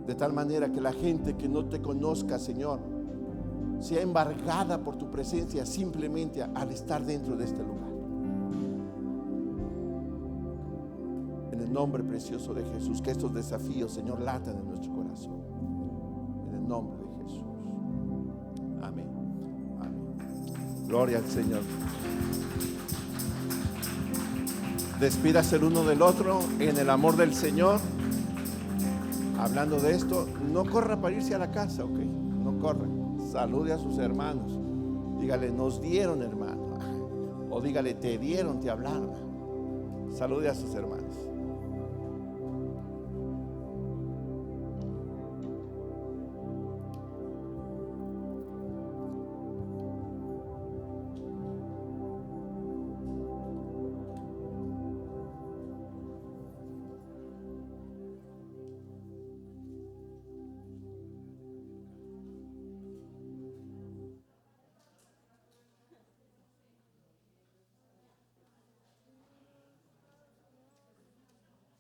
de tal manera que la gente que no te conozca, Señor, sea embargada por tu presencia simplemente al estar dentro de este lugar. En el nombre precioso de Jesús, que estos desafíos, Señor, latan en nuestro corazón. En el nombre de Jesús. Amén. Amén. Gloria al Señor. Despídase el uno del otro en el amor del Señor. Hablando de esto, no corra para irse a la casa, ok, no corra. Salude a sus hermanos. Dígale, nos dieron, hermano. O dígale, te dieron, te hablaron. Salude a sus hermanos.